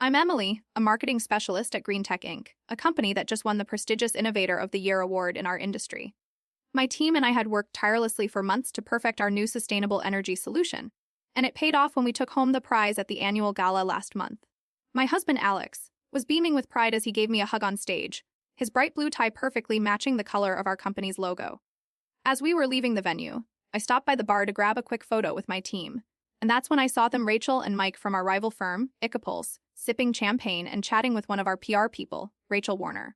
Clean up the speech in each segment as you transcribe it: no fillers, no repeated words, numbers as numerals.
I'm Emily, a marketing specialist at Green Tech Inc., a company that just won the prestigious Innovator of the Year award in our industry. My team and I had worked tirelessly for months to perfect our new sustainable energy solution, and it paid off when we took home the prize at the annual gala last month. My husband, Alex, was beaming with pride as he gave me a hug on stage, his bright blue tie perfectly matching the color of our company's logo. As we were leaving the venue, I stopped by the bar to grab a quick photo with my team, and that's when I saw them, Rachel and Mike from our rival firm, Icapulse, sipping champagne and chatting with one of our PR people, Rachel Warner.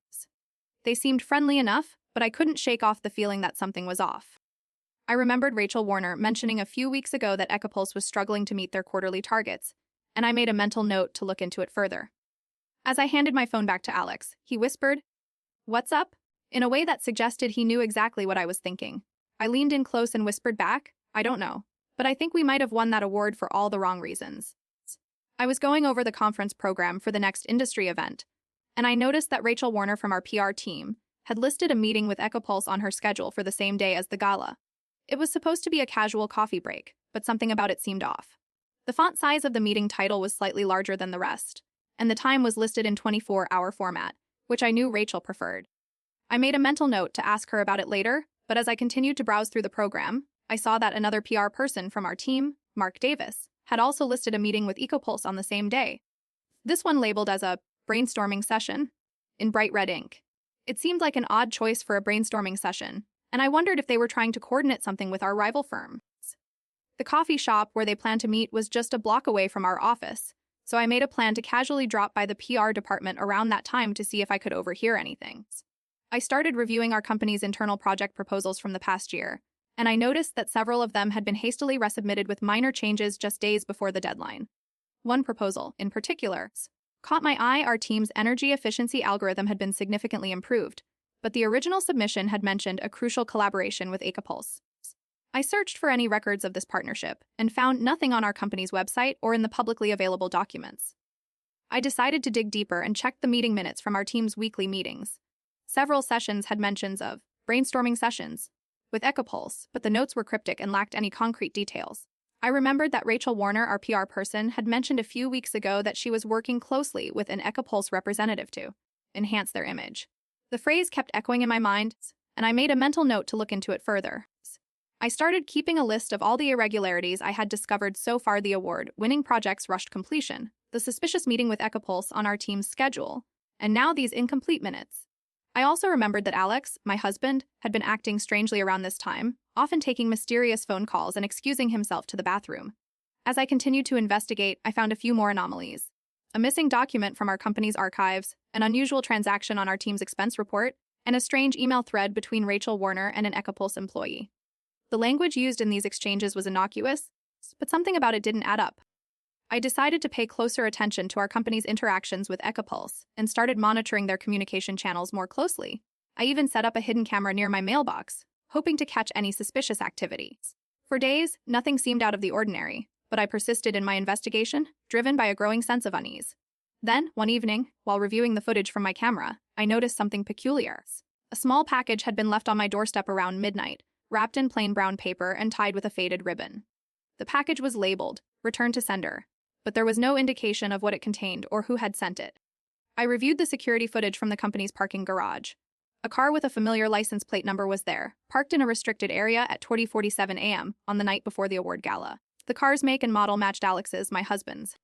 They seemed friendly enough, but I couldn't shake off the feeling that something was off. I remembered Rachel Warner mentioning a few weeks ago that Icapulse was struggling to meet their quarterly targets, and I made a mental note to look into it further. As I handed my phone back to Alex, he whispered, "What's up?" in a way that suggested he knew exactly what I was thinking. I leaned in close and whispered back, "I don't know, but I think we might have won that award for all the wrong reasons." I was going over the conference program for the next industry event, and I noticed that Rachel Warner from our PR team had listed a meeting with Icapulse on her schedule for the same day as the gala. It was supposed to be a casual coffee break, but something about it seemed off. The font size of the meeting title was slightly larger than the rest, and the time was listed in 24-hour format, which I knew Rachel preferred. I made a mental note to ask her about it later, but as I continued to browse through the program, I saw that another PR person from our team, Mark Davis, had also listed a meeting with Icapulse on the same day. This one labeled as a brainstorming session in bright red ink. It seemed like an odd choice for a brainstorming session, and I wondered if they were trying to coordinate something with our rival firm. The coffee shop where they planned to meet was just a block away from our office, so I made a plan to casually drop by the PR department around that time to see if I could overhear anything. I started reviewing our company's internal project proposals from the past year, and I noticed that several of them had been hastily resubmitted with minor changes just days before the deadline. One proposal, in particular, caught my eye. Our team's energy efficiency algorithm had been significantly improved, but the original submission had mentioned a crucial collaboration with Icapulse. I searched for any records of this partnership and found nothing on our company's website or in the publicly available documents. I decided to dig deeper and checked the meeting minutes from our team's weekly meetings. Several sessions had mentions of brainstorming sessions with Icapulse, but the notes were cryptic and lacked any concrete details. I remembered that Rachel Warner, our PR person, had mentioned a few weeks ago that she was working closely with an Icapulse representative to enhance their image. The phrase kept echoing in my mind, and I made a mental note to look into it further. I started keeping a list of all the irregularities I had discovered so far: the award-winning project's rushed completion, the suspicious meeting with Icapulse on our team's schedule, and now these incomplete minutes. I also remembered that Alex, my husband, had been acting strangely around this time, often taking mysterious phone calls and excusing himself to the bathroom. As I continued to investigate, I found a few more anomalies: a missing document from our company's archives, an unusual transaction on our team's expense report, and a strange email thread between Rachel Warner and an Icapulse employee. The language used in these exchanges was innocuous, but something about it didn't add up. I decided to pay closer attention to our company's interactions with Icapulse and started monitoring their communication channels more closely. I even set up a hidden camera near my mailbox, hoping to catch any suspicious activity. For days, nothing seemed out of the ordinary, but I persisted in my investigation, driven by a growing sense of unease. Then, one evening, while reviewing the footage from my camera, I noticed something peculiar. A small package had been left on my doorstep around midnight, wrapped in plain brown paper and tied with a faded ribbon. The package was labeled, "Return to Sender," but there was no indication of what it contained or who had sent it. I reviewed the security footage from the company's parking garage. A car with a familiar license plate number was there, parked in a restricted area at 20:47 a.m. on the night before the award gala. The car's make and model matched Alex's, my husband's.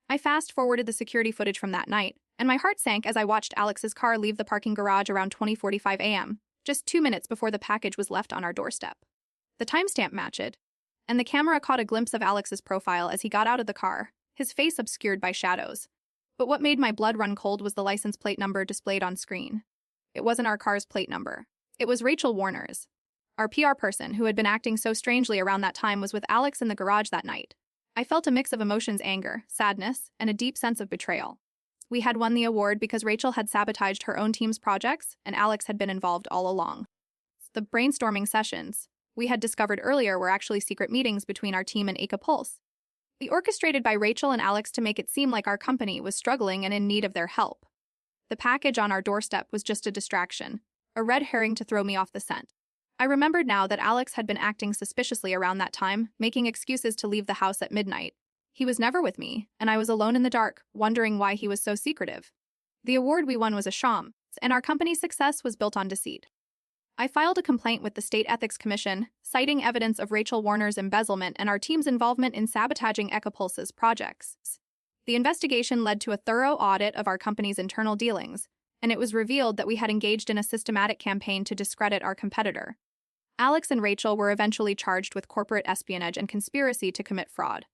I fast-forwarded the security footage from that night, and my heart sank as I watched Alex's car leave the parking garage around 20:45 a.m., just 2 minutes before the package was left on our doorstep. The timestamp matched, and the camera caught a glimpse of Alex's profile as he got out of the car, his face obscured by shadows. But what made my blood run cold was the license plate number displayed on screen. It wasn't our car's plate number. It was Rachel Warner's. Our PR person, who had been acting so strangely around that time, was with Alex in the garage that night. I felt a mix of emotions: anger, sadness, and a deep sense of betrayal. We had won the award because Rachel had sabotaged her own team's projects, and Alex had been involved all along. The brainstorming sessions we had discovered earlier were actually secret meetings between our team and Icapulse. They orchestrated by Rachel and Alex to make it seem like our company was struggling and in need of their help. The package on our doorstep was just a distraction, a red herring to throw me off the scent. I remembered now that Alex had been acting suspiciously around that time, making excuses to leave the house at midnight. He was never with me, and I was alone in the dark, wondering why he was so secretive. The award we won was a sham, and our company's success was built on deceit. I filed a complaint with the State Ethics Commission, citing evidence of Rachel Warner's embezzlement and our team's involvement in sabotaging Ecopulse's projects. The investigation led to a thorough audit of our company's internal dealings, and it was revealed that we had engaged in a systematic campaign to discredit our competitor. Alex and Rachel were eventually charged with corporate espionage and conspiracy to commit fraud.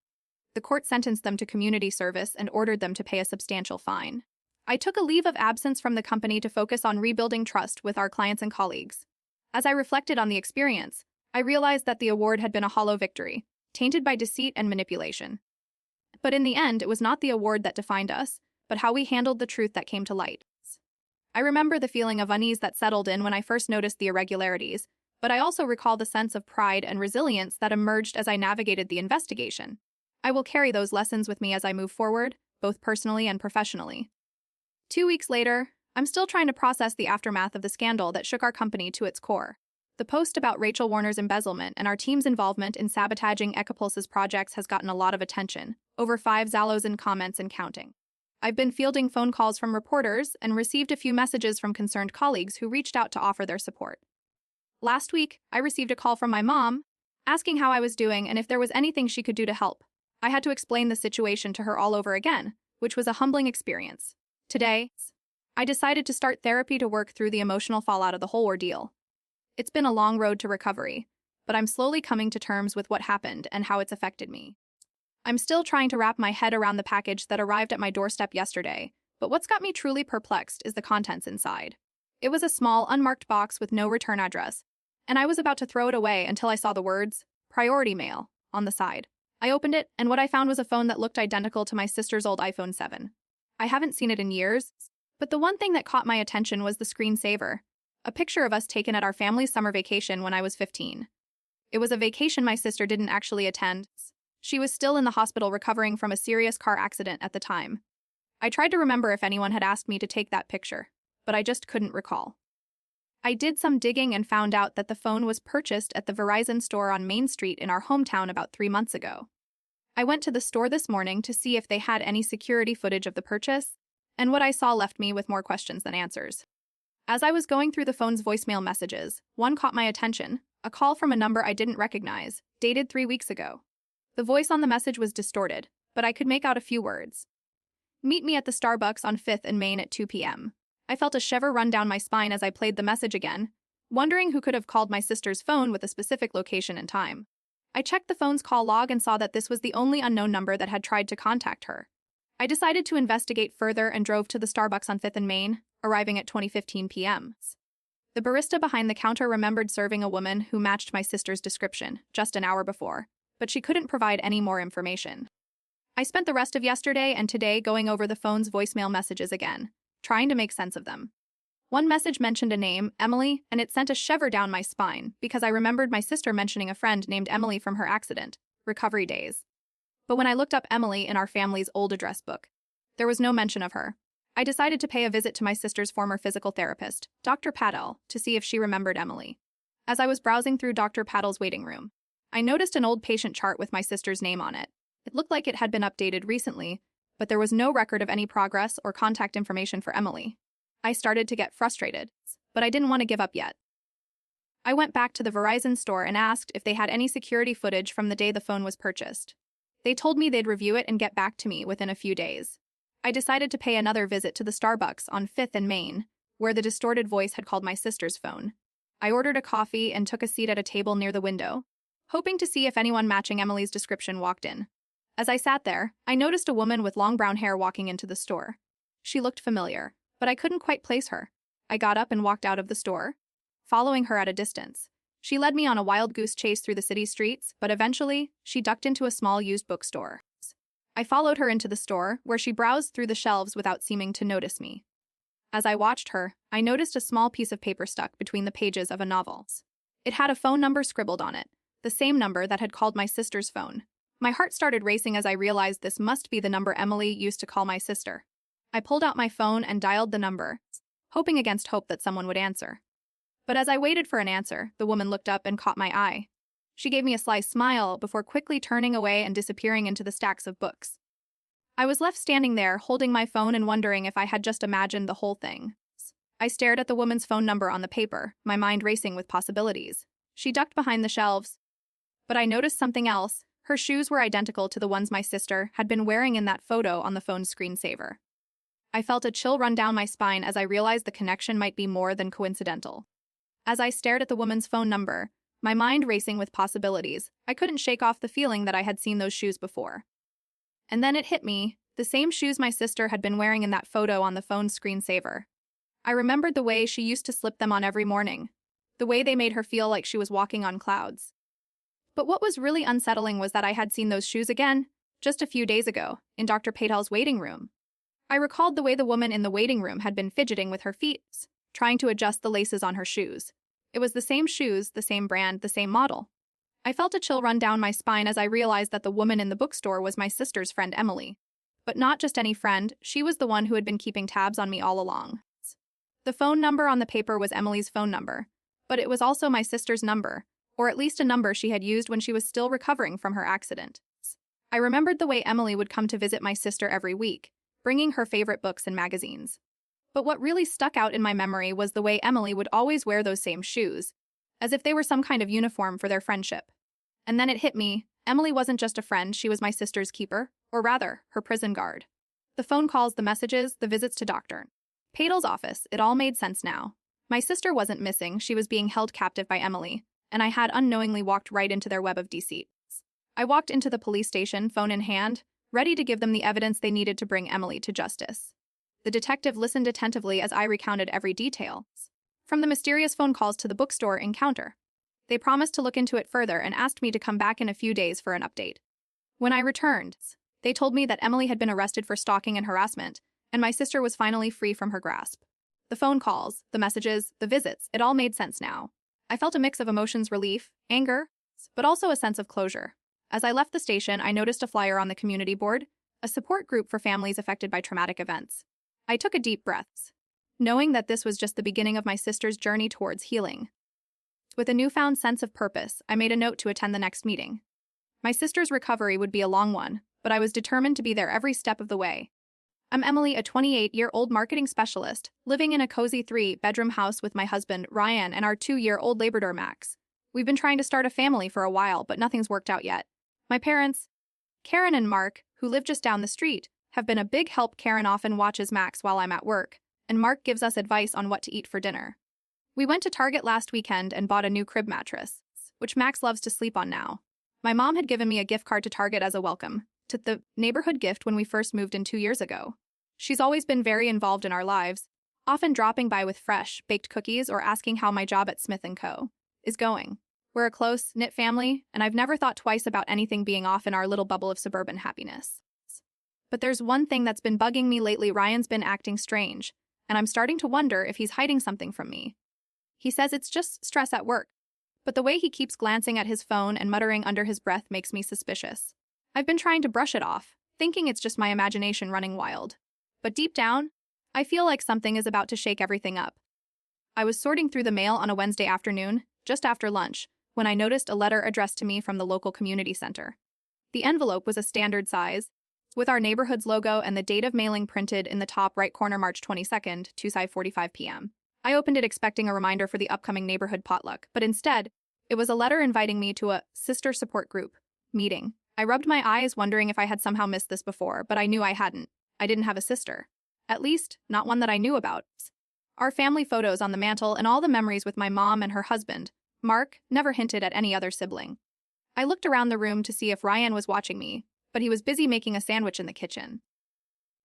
The court sentenced them to community service and ordered them to pay a substantial fine. I took a leave of absence from the company to focus on rebuilding trust with our clients and colleagues. As I reflected on the experience, I realized that the award had been a hollow victory, tainted by deceit and manipulation. But in the end, it was not the award that defined us, but how we handled the truth that came to light. I remember the feeling of unease that settled in when I first noticed the irregularities, but I also recall the sense of pride and resilience that emerged as I navigated the investigation. I will carry those lessons with me as I move forward, both personally and professionally. 2 weeks later, I'm still trying to process the aftermath of the scandal that shook our company to its core. The post about Rachel Warner's embezzlement and our team's involvement in sabotaging Ecopulse's projects has gotten a lot of attention, over 5 Zallows comments and counting. I've been fielding phone calls from reporters and received a few messages from concerned colleagues who reached out to offer their support. Last week, I received a call from my mom, asking how I was doing and if there was anything she could do to help. I had to explain the situation to her all over again, which was a humbling experience. Today, I decided to start therapy to work through the emotional fallout of the whole ordeal. It's been a long road to recovery, but I'm slowly coming to terms with what happened and how it's affected me. I'm still trying to wrap my head around the package that arrived at my doorstep yesterday, but what's got me truly perplexed is the contents inside. It was a small, unmarked box with no return address, and I was about to throw it away until I saw the words, "Priority Mail," on the side. I opened it, and what I found was a phone that looked identical to my sister's old iPhone 7. I haven't seen it in years, but the one thing that caught my attention was the screensaver, a picture of us taken at our family's summer vacation when I was 15. It was a vacation my sister didn't actually attend. She was still in the hospital recovering from a serious car accident at the time. I tried to remember if anyone had asked me to take that picture, but I just couldn't recall. I did some digging and found out that the phone was purchased at the Verizon store on Main Street in our hometown about 3 months ago. I went to the store this morning to see if they had any security footage of the purchase, and what I saw left me with more questions than answers. As I was going through the phone's voicemail messages, one caught my attention, a call from a number I didn't recognize, dated 3 weeks ago. The voice on the message was distorted, but I could make out a few words. "Meet me at the Starbucks on 5th and Main at 2 p.m. I felt a shiver run down my spine as I played the message again, wondering who could have called my sister's phone with a specific location and time. I checked the phone's call log and saw that this was the only unknown number that had tried to contact her. I decided to investigate further and drove to the Starbucks on 5th and Main, arriving at 20:15 p.m. The barista behind the counter remembered serving a woman who matched my sister's description just an hour before, but she couldn't provide any more information. I spent the rest of yesterday and today going over the phone's voicemail messages again, trying to make sense of them. One message mentioned a name, Emily, and it sent a shiver down my spine because I remembered my sister mentioning a friend named Emily from her accident, recovery days. But when I looked up Emily in our family's old address book, there was no mention of her. I decided to pay a visit to my sister's former physical therapist, Dr. Patel, to see if she remembered Emily. As I was browsing through Dr. Patel's waiting room, I noticed an old patient chart with my sister's name on it. It looked like it had been updated recently, but there was no record of any progress or contact information for Emily. I started to get frustrated, but I didn't want to give up yet. I went back to the Verizon store and asked if they had any security footage from the day the phone was purchased. They told me they'd review it and get back to me within a few days. I decided to pay another visit to the Starbucks on 5th and Main, where the distorted voice had called my sister's phone. I ordered a coffee and took a seat at a table near the window, hoping to see if anyone matching Emily's description walked in. As I sat there, I noticed a woman with long brown hair walking into the store. She looked familiar, but I couldn't quite place her. I got up and walked out of the store, following her at a distance. She led me on a wild goose chase through the city streets, but eventually, she ducked into a small used bookstore. I followed her into the store, where she browsed through the shelves without seeming to notice me. As I watched her, I noticed a small piece of paper stuck between the pages of a novel. It had a phone number scribbled on it, the same number that had called my sister's phone. My heart started racing as I realized this must be the number Emily used to call my sister. I pulled out my phone and dialed the number, hoping against hope that someone would answer. But as I waited for an answer, the woman looked up and caught my eye. She gave me a sly smile before quickly turning away and disappearing into the stacks of books. I was left standing there, holding my phone and wondering if I had just imagined the whole thing. I stared at the woman's phone number on the paper, my mind racing with possibilities. She ducked behind the shelves. But I noticed something else. Her shoes were identical to the ones my sister had been wearing in that photo on the phone's screensaver. I felt a chill run down my spine as I realized the connection might be more than coincidental. As I stared at the woman's phone number, my mind racing with possibilities, I couldn't shake off the feeling that I had seen those shoes before. And then it hit me, the same shoes my sister had been wearing in that photo on the phone's screensaver. I remembered the way she used to slip them on every morning, the way they made her feel like she was walking on clouds. But what was really unsettling was that I had seen those shoes again, just a few days ago, in Dr. Patel's waiting room. I recalled the way the woman in the waiting room had been fidgeting with her feet, trying to adjust the laces on her shoes. It was the same shoes, the same brand, the same model. I felt a chill run down my spine as I realized that the woman in the bookstore was my sister's friend Emily. But not just any friend, she was the one who had been keeping tabs on me all along. The phone number on the paper was Emily's phone number, but it was also my sister's number, or at least a number she had used when she was still recovering from her accident. I remembered the way Emily would come to visit my sister every week, bringing her favorite books and magazines. But what really stuck out in my memory was the way Emily would always wear those same shoes, as if they were some kind of uniform for their friendship. And then it hit me, Emily wasn't just a friend, she was my sister's keeper, or rather, her prison guard. The phone calls, the messages, the visits to Dr. Patel's office, it all made sense now. My sister wasn't missing, she was being held captive by Emily, and I had unknowingly walked right into their web of deceit. I walked into the police station, phone in hand, ready to give them the evidence they needed to bring Emily to justice. The detective listened attentively as I recounted every detail, from the mysterious phone calls to the bookstore encounter. They promised to look into it further and asked me to come back in a few days for an update. When I returned, they told me that Emily had been arrested for stalking and harassment, and my sister was finally free from her grasp. The phone calls, the messages, the visits, it all made sense now. I felt a mix of emotions, relief, anger, but also a sense of closure. As I left the station, I noticed a flyer on the community board, a support group for families affected by traumatic events. I took a deep breath, knowing that this was just the beginning of my sister's journey towards healing. With a newfound sense of purpose, I made a note to attend the next meeting. My sister's recovery would be a long one, but I was determined to be there every step of the way. I'm Emily, a 28-year-old marketing specialist, living in a cozy 3-bedroom house with my husband, Ryan, and our 2-year-old Labrador, Max. We've been trying to start a family for a while, but nothing's worked out yet. My parents, Karen and Mark, who live just down the street, have been a big help. Karen often watches Max while I'm at work, and Mark gives us advice on what to eat for dinner. We went to Target last weekend and bought a new crib mattress, which Max loves to sleep on now. My mom had given me a gift card to Target as a welcome to the neighborhood gift when we first moved in 2 years ago. She's always been very involved in our lives, often dropping by with fresh, baked cookies or asking how my job at Smith & Co. is going. We're a close-knit family, and I've never thought twice about anything being off in our little bubble of suburban happiness. But there's one thing that's been bugging me lately. Ryan's been acting strange, and I'm starting to wonder if he's hiding something from me. He says it's just stress at work, but the way he keeps glancing at his phone and muttering under his breath makes me suspicious. I've been trying to brush it off, thinking it's just my imagination running wild. But deep down, I feel like something is about to shake everything up. I was sorting through the mail on a Wednesday afternoon, just after lunch, when I noticed a letter addressed to me from the local community center. The envelope was a standard size, with our neighborhood's logo and the date of mailing printed in the top right corner, March 22nd, 2:45 p.m. I opened it expecting a reminder for the upcoming neighborhood potluck, but instead, it was a letter inviting me to a sister support group meeting. I rubbed my eyes, wondering if I had somehow missed this before, but I knew I hadn't. I didn't have a sister. At least, not one that I knew about. Our family photos on the mantle and all the memories with my mom and her husband, Mark, never hinted at any other sibling. I looked around the room to see if Ryan was watching me, but he was busy making a sandwich in the kitchen.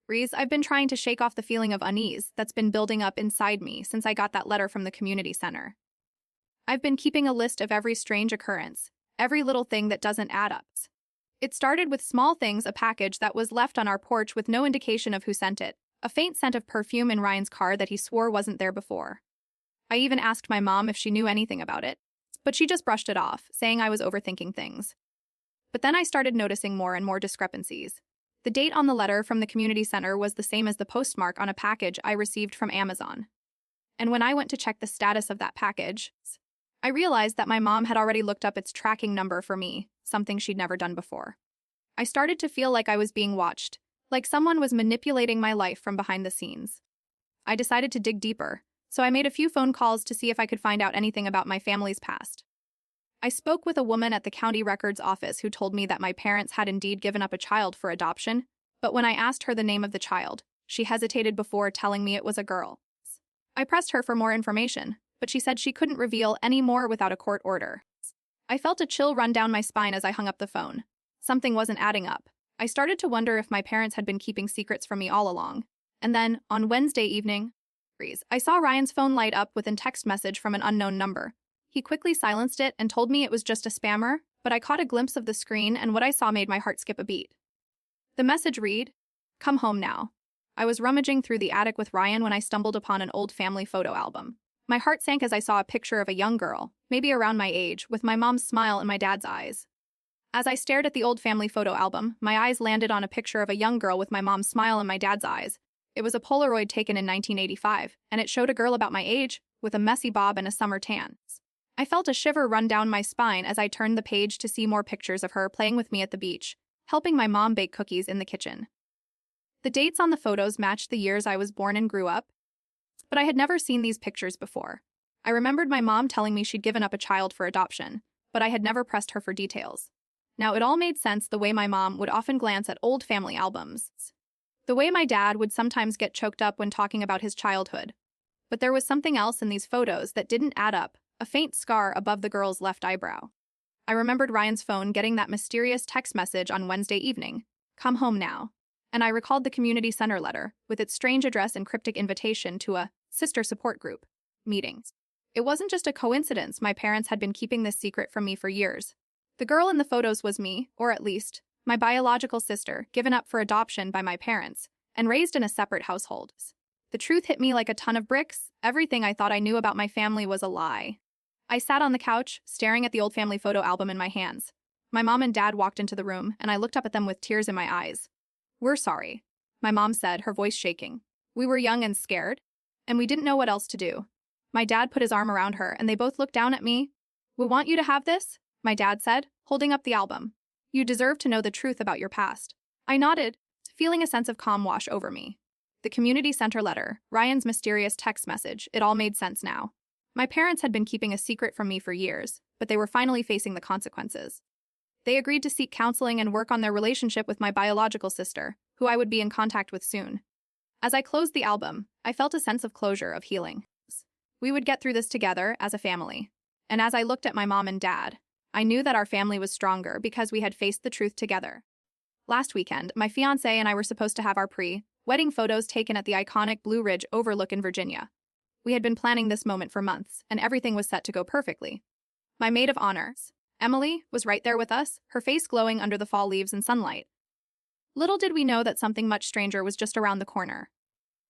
Reese, I've been trying to shake off the feeling of unease that's been building up inside me since I got that letter from the community center. I've been keeping a list of every strange occurrence, every little thing that doesn't add up. It started with small things, a package that was left on our porch with no indication of who sent it, a faint scent of perfume in Ryan's car that he swore wasn't there before. I even asked my mom if she knew anything about it, but she just brushed it off, saying I was overthinking things. But then I started noticing more and more discrepancies. The date on the letter from the community center was the same as the postmark on a package I received from Amazon. And when I went to check the status of that package, I realized that my mom had already looked up its tracking number for me, something she'd never done before. I started to feel like I was being watched, like someone was manipulating my life from behind the scenes. I decided to dig deeper, so I made a few phone calls to see if I could find out anything about my family's past. I spoke with a woman at the county records office who told me that my parents had indeed given up a child for adoption, but when I asked her the name of the child, she hesitated before telling me it was a girl. I pressed her for more information, but she said she couldn't reveal any more without a court order. I felt a chill run down my spine as I hung up the phone. Something wasn't adding up. I started to wonder if my parents had been keeping secrets from me all along. And then, on Wednesday evening, I saw Ryan's phone light up with a text message from an unknown number. He quickly silenced it and told me it was just a spammer, but I caught a glimpse of the screen and what I saw made my heart skip a beat. The message read, "Come home now." I was rummaging through the attic with Ryan when I stumbled upon an old family photo album. My heart sank as I saw a picture of a young girl, maybe around my age, with my mom's smile and my dad's eyes. As I stared at the old family photo album, my eyes landed on a picture of a young girl with my mom's smile and my dad's eyes. It was a Polaroid taken in 1985, and it showed a girl about my age, with a messy bob and a summer tan. I felt a shiver run down my spine as I turned the page to see more pictures of her playing with me at the beach, helping my mom bake cookies in the kitchen. The dates on the photos matched the years I was born and grew up, but I had never seen these pictures before. I remembered my mom telling me she'd given up a child for adoption, but I had never pressed her for details. Now, it all made sense the way my mom would often glance at old family albums. The way my dad would sometimes get choked up when talking about his childhood. But there was something else in these photos that didn't add up, a faint scar above the girl's left eyebrow. I remembered Ryan's phone getting that mysterious text message on Wednesday evening, "Come home now." And I recalled the community center letter, with its strange address and cryptic invitation to a sister support group meeting. It wasn't just a coincidence my parents had been keeping this secret from me for years. The girl in the photos was me, or at least, my biological sister, given up for adoption by my parents, and raised in a separate household. The truth hit me like a ton of bricks. Everything I thought I knew about my family was a lie. I sat on the couch, staring at the old family photo album in my hands. My mom and dad walked into the room, and I looked up at them with tears in my eyes. "We're sorry," my mom said, her voice shaking. "We were young and scared, and we didn't know what else to do." My dad put his arm around her, and they both looked down at me. "We want you to have this," my dad said, holding up the album. "You deserve to know the truth about your past." I nodded, feeling a sense of calm wash over me. The community center letter, Ryan's mysterious text message, it all made sense now. My parents had been keeping a secret from me for years, but they were finally facing the consequences. They agreed to seek counseling and work on their relationship with my biological sister, who I would be in contact with soon. As I closed the album, I felt a sense of closure, of healing. We would get through this together as a family. And as I looked at my mom and dad, I knew that our family was stronger because we had faced the truth together. Last weekend, my fiancé and I were supposed to have our pre-wedding photos taken at the iconic Blue Ridge overlook in Virginia. We had been planning this moment for months, and everything was set to go perfectly. My maid of honor, Emily, was right there with us, her face glowing under the fall leaves and sunlight. Little did we know that something much stranger was just around the corner.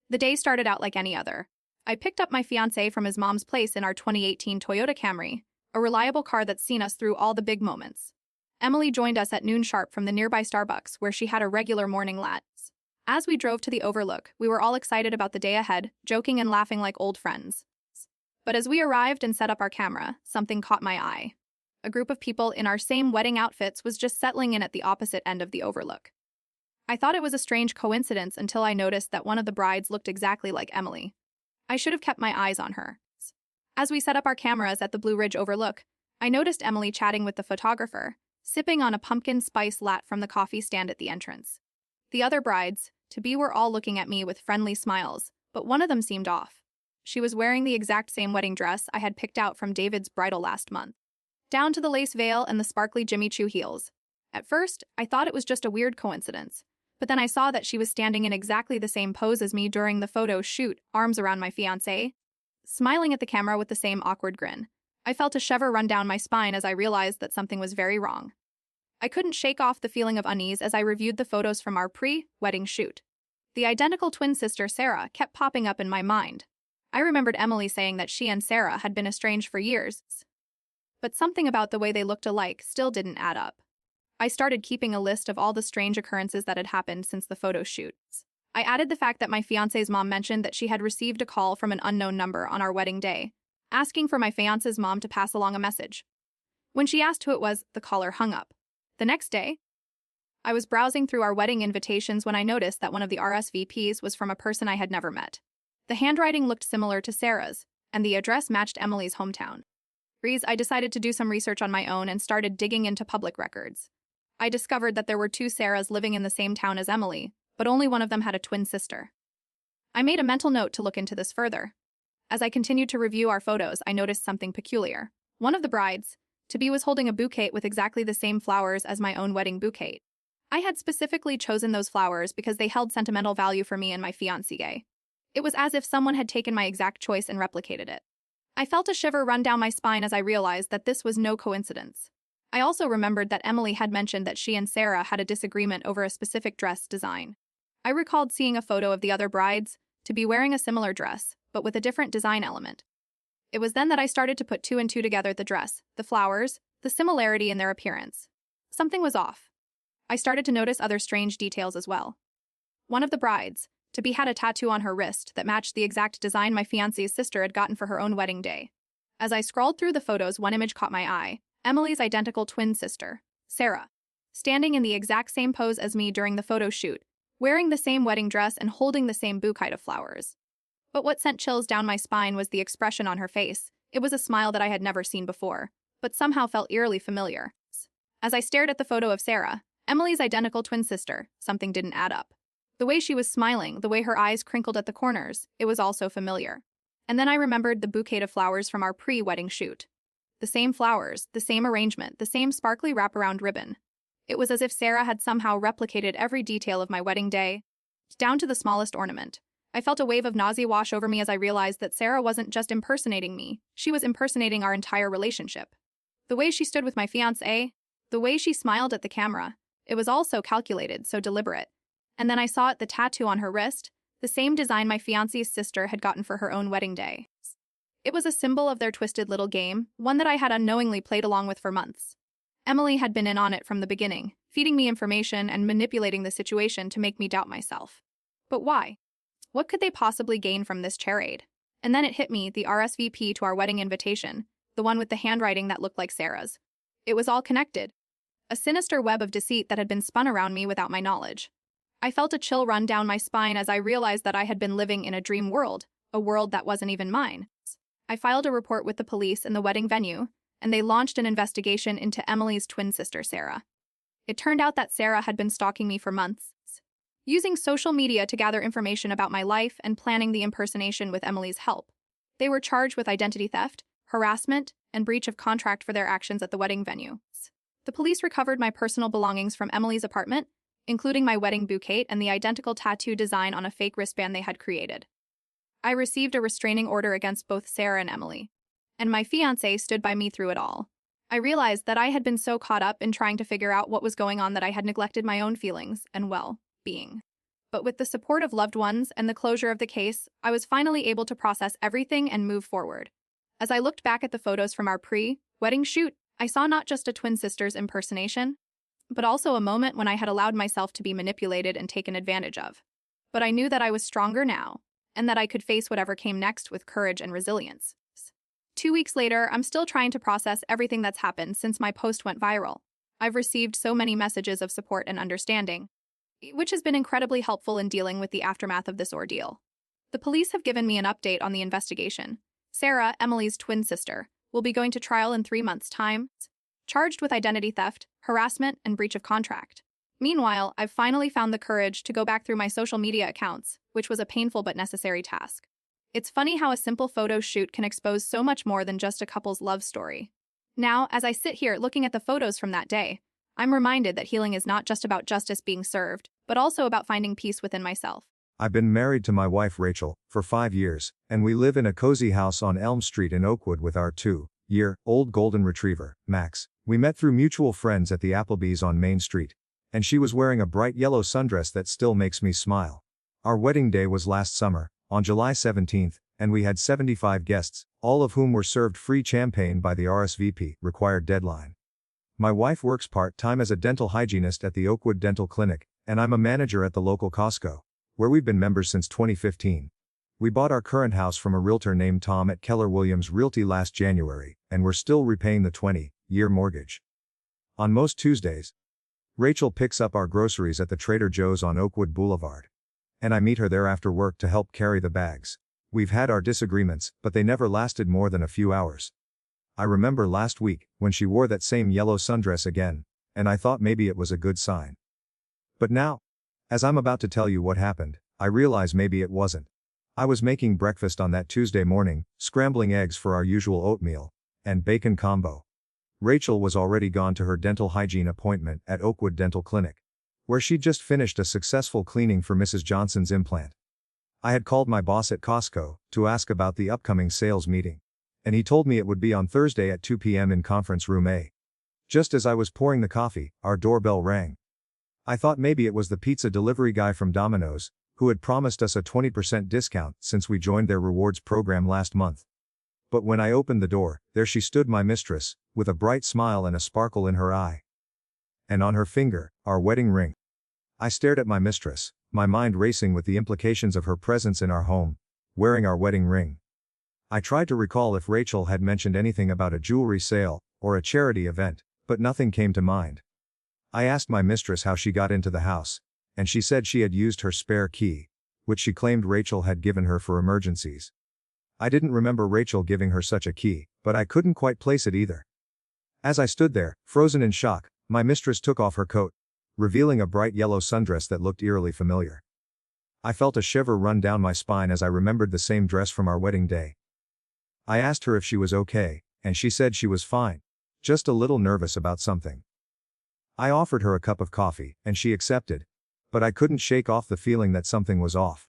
The day started out like any other. I picked up my fiancé from his mom's place in our 2018 Toyota Camry, a reliable car that's seen us through all the big moments. Emily joined us at noon sharp from the nearby Starbucks, where she had a regular morning lat. As we drove to the overlook, we were all excited about the day ahead, joking and laughing like old friends. But as we arrived and set up our camera, something caught my eye. A group of people in our same wedding outfits was just settling in at the opposite end of the overlook. I thought it was a strange coincidence until I noticed that one of the brides looked exactly like Emily. I should have kept my eyes on her. As we set up our cameras at the Blue Ridge overlook, I noticed Emily chatting with the photographer, sipping on a pumpkin spice latte from the coffee stand at the entrance. The other brides-to-be were all looking at me with friendly smiles, but one of them seemed off. She was wearing the exact same wedding dress I had picked out from David's bridal last month, down to the lace veil and the sparkly Jimmy Choo heels. At first, I thought it was just a weird coincidence, but then I saw that she was standing in exactly the same pose as me during the photo shoot, arms around my fiancé, smiling at the camera with the same awkward grin. I felt a shiver run down my spine as I realized that something was very wrong. I couldn't shake off the feeling of unease as I reviewed the photos from our pre-wedding shoot. The identical twin sister, Sarah, kept popping up in my mind. I remembered Emily saying that she and Sarah had been estranged for years, but something about the way they looked alike still didn't add up. I started keeping a list of all the strange occurrences that had happened since the photo shoots. I added the fact that my fiancé's mom mentioned that she had received a call from an unknown number on our wedding day, asking for my fiance's mom to pass along a message. When she asked who it was, the caller hung up. The next day, I was browsing through our wedding invitations when I noticed that one of the RSVPs was from a person I had never met. The handwriting looked similar to Sarah's, and the address matched Emily's hometown. I decided to do some research on my own and started digging into public records. I discovered that there were two Sarahs living in the same town as Emily, but only one of them had a twin sister. I made a mental note to look into this further. As I continued to review our photos, I noticed something peculiar. One of the brides-to-be was holding a bouquet with exactly the same flowers as my own wedding bouquet. I had specifically chosen those flowers because they held sentimental value for me and my fiancé. It was as if someone had taken my exact choice and replicated it. I felt a shiver run down my spine as I realized that this was no coincidence. I also remembered that Emily had mentioned that she and Sarah had a disagreement over a specific dress design. I recalled seeing a photo of the other brides-to-be wearing a similar dress, but with a different design element. It was then that I started to put two and two together: the dress, the flowers, the similarity in their appearance. Something was off. I started to notice other strange details as well. One of the brides-to-be had a tattoo on her wrist that matched the exact design my fiancé's sister had gotten for her own wedding day. As I scrolled through the photos, one image caught my eye: Emily's identical twin sister, Sarah, standing in the exact same pose as me during the photo shoot, wearing the same wedding dress and holding the same bouquet of flowers. But what sent chills down my spine was the expression on her face. It was a smile that I had never seen before, but somehow felt eerily familiar. As I stared at the photo of Sarah, Emily's identical twin sister, something didn't add up. The way she was smiling, the way her eyes crinkled at the corners, it was also familiar. And then I remembered the bouquet of flowers from our pre-wedding shoot. The same flowers, the same arrangement, the same sparkly wraparound ribbon. It was as if Sarah had somehow replicated every detail of my wedding day, down to the smallest ornament. I felt a wave of nausea wash over me as I realized that Sarah wasn't just impersonating me, she was impersonating our entire relationship. The way she stood with my fiancé, the way she smiled at the camera, it was all so calculated, so deliberate. And then I saw the tattoo on her wrist, the same design my fiancé's sister had gotten for her own wedding day. It was a symbol of their twisted little game, one that I had unknowingly played along with for months. Emily had been in on it from the beginning, feeding me information and manipulating the situation to make me doubt myself. But why? What could they possibly gain from this charade? And then it hit me, the RSVP to our wedding invitation, the one with the handwriting that looked like Sarah's. It was all connected. A sinister web of deceit that had been spun around me without my knowledge. I felt a chill run down my spine as I realized that I had been living in a dream world, a world that wasn't even mine. I filed a report with the police in the wedding venue, and they launched an investigation into Emily's twin sister, Sarah. It turned out that Sarah had been stalking me for months, using social media to gather information about my life and planning the impersonation with Emily's help. They were charged with identity theft, harassment, and breach of contract for their actions at the wedding venue. The police recovered my personal belongings from Emily's apartment, including my wedding bouquet and the identical tattoo design on a fake wristband they had created. I received a restraining order against both Sarah and Emily, and my fiancé stood by me through it all. I realized that I had been so caught up in trying to figure out what was going on that I had neglected my own feelings and well-being. But with the support of loved ones and the closure of the case, I was finally able to process everything and move forward. As I looked back at the photos from our pre-wedding shoot, I saw not just a twin sister's impersonation, but also a moment when I had allowed myself to be manipulated and taken advantage of. But I knew that I was stronger now, and that I could face whatever came next with courage and resilience. 2 weeks later, I'm still trying to process everything that's happened since my post went viral. I've received so many messages of support and understanding, which has been incredibly helpful in dealing with the aftermath of this ordeal. The police have given me an update on the investigation. Sarah, Emily's twin sister, will be going to trial in 3 months' time, charged with identity theft, harassment, and breach of contract. Meanwhile, I've finally found the courage to go back through my social media accounts, which was a painful but necessary task. It's funny how a simple photo shoot can expose so much more than just a couple's love story. Now, as I sit here looking at the photos from that day, I'm reminded that healing is not just about justice being served, but also about finding peace within myself. I've been married to my wife Rachel for 5 years, and we live in a cozy house on Elm Street in Oakwood with our 2-year-old golden retriever, Max. We met through mutual friends at the Applebee's on Main Street, and she was wearing a bright yellow sundress that still makes me smile. Our wedding day was last summer, on July 17th, and we had 75 guests, all of whom were served free champagne by the RSVP required deadline. My wife works part-time as a dental hygienist at the Oakwood Dental Clinic, and I'm a manager at the local Costco, where we've been members since 2015. We bought our current house from a realtor named Tom at Keller Williams Realty last January, and we're still repaying the 20-year mortgage. On most Tuesdays, Rachel picks up our groceries at the Trader Joe's on Oakwood Boulevard. And I meet her there after work to help carry the bags. We've had our disagreements, but they never lasted more than a few hours. I remember last week, when she wore that same yellow sundress again, and I thought maybe it was a good sign. But now, as I'm about to tell you what happened, I realize maybe it wasn't. I was making breakfast on that Tuesday morning, scrambling eggs for our usual oatmeal and bacon combo. Rachel was already gone to her dental hygiene appointment at Oakwood Dental Clinic, where she'd just finished a successful cleaning for Mrs. Johnson's implant. I had called my boss at Costco to ask about the upcoming sales meeting, and he told me it would be on Thursday at 2 p.m. in conference room A. Just as I was pouring the coffee, our doorbell rang. I thought maybe it was the pizza delivery guy from Domino's, who had promised us a 20% discount since we joined their rewards program last month. But when I opened the door, there she stood, my mistress, with a bright smile and a sparkle in her eye. And on her finger, our wedding ring. I stared at my mistress, my mind racing with the implications of her presence in our home, wearing our wedding ring. I tried to recall if Rachel had mentioned anything about a jewelry sale or a charity event, but nothing came to mind. I asked my mistress how she got into the house, and she said she had used her spare key, which she claimed Rachel had given her for emergencies. I didn't remember Rachel giving her such a key, but I couldn't quite place it either. As I stood there, frozen in shock, my mistress took off her coat, revealing a bright yellow sundress that looked eerily familiar. I felt a shiver run down my spine as I remembered the same dress from our wedding day. I asked her if she was okay, and she said she was fine, just a little nervous about something. I offered her a cup of coffee, and she accepted, but I couldn't shake off the feeling that something was off.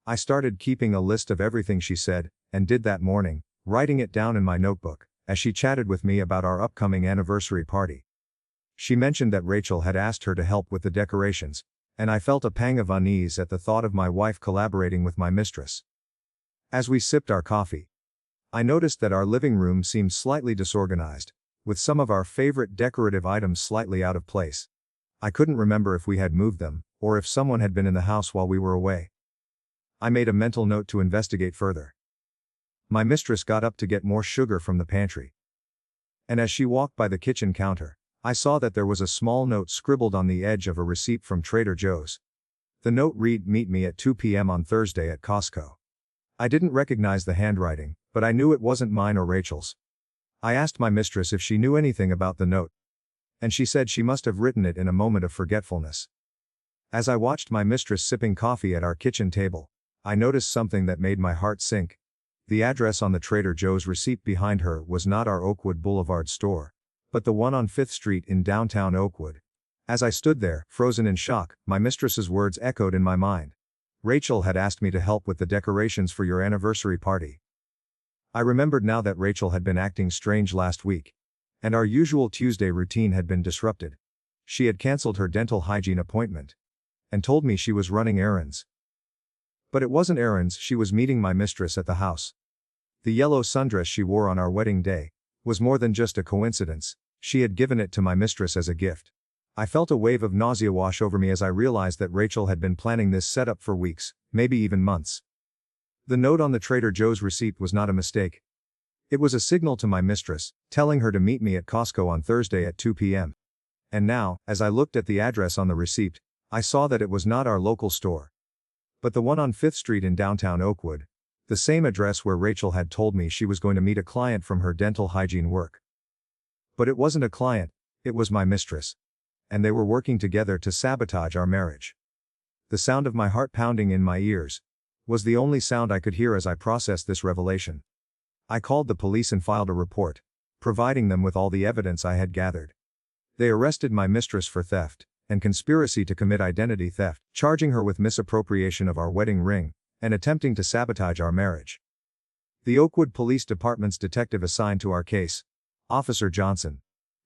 I started keeping a list of everything she said, and did that morning, writing it down in my notebook, as she chatted with me about our upcoming anniversary party. She mentioned that Rachel had asked her to help with the decorations, and I felt a pang of unease at the thought of my wife collaborating with my mistress. As we sipped our coffee, I noticed that our living room seemed slightly disorganized, with some of our favorite decorative items slightly out of place. I couldn't remember if we had moved them, or if someone had been in the house while we were away. I made a mental note to investigate further. My mistress got up to get more sugar from the pantry. And as she walked by the kitchen counter, I saw that there was a small note scribbled on the edge of a receipt from Trader Joe's. The note read, "Meet me at 2 p.m. on Thursday at Costco." I didn't recognize the handwriting, but I knew it wasn't mine or Rachel's. I asked my mistress if she knew anything about the note, and she said she must have written it in a moment of forgetfulness. As I watched my mistress sipping coffee at our kitchen table, I noticed something that made my heart sink. The address on the Trader Joe's receipt behind her was not our Oakwood Boulevard store, but the one on 5th Street in downtown Oakwood. As I stood there, frozen in shock, my mistress's words echoed in my mind. Rachel had asked me to help with the decorations for your anniversary party. I remembered now that Rachel had been acting strange last week, and our usual Tuesday routine had been disrupted. She had canceled her dental hygiene appointment and told me she was running errands. But it wasn't errands, she was meeting my mistress at the house. The yellow sundress she wore on our wedding day was more than just a coincidence, she had given it to my mistress as a gift. I felt a wave of nausea wash over me as I realized that Rachel had been planning this setup for weeks, maybe even months. The note on the Trader Joe's receipt was not a mistake. It was a signal to my mistress, telling her to meet me at Costco on Thursday at 2 p.m. And now, as I looked at the address on the receipt, I saw that it was not our local store, but the one on 5th Street in downtown Oakwood, the same address where Rachel had told me she was going to meet a client from her dental hygiene work. But it wasn't a client, it was my mistress. And they were working together to sabotage our marriage. The sound of my heart pounding in my ears was the only sound I could hear as I processed this revelation. I called the police and filed a report, providing them with all the evidence I had gathered. They arrested my mistress for theft and conspiracy to commit identity theft, charging her with misappropriation of our wedding ring and attempting to sabotage our marriage. The Oakwood Police Department's detective assigned to our case, Officer Johnson,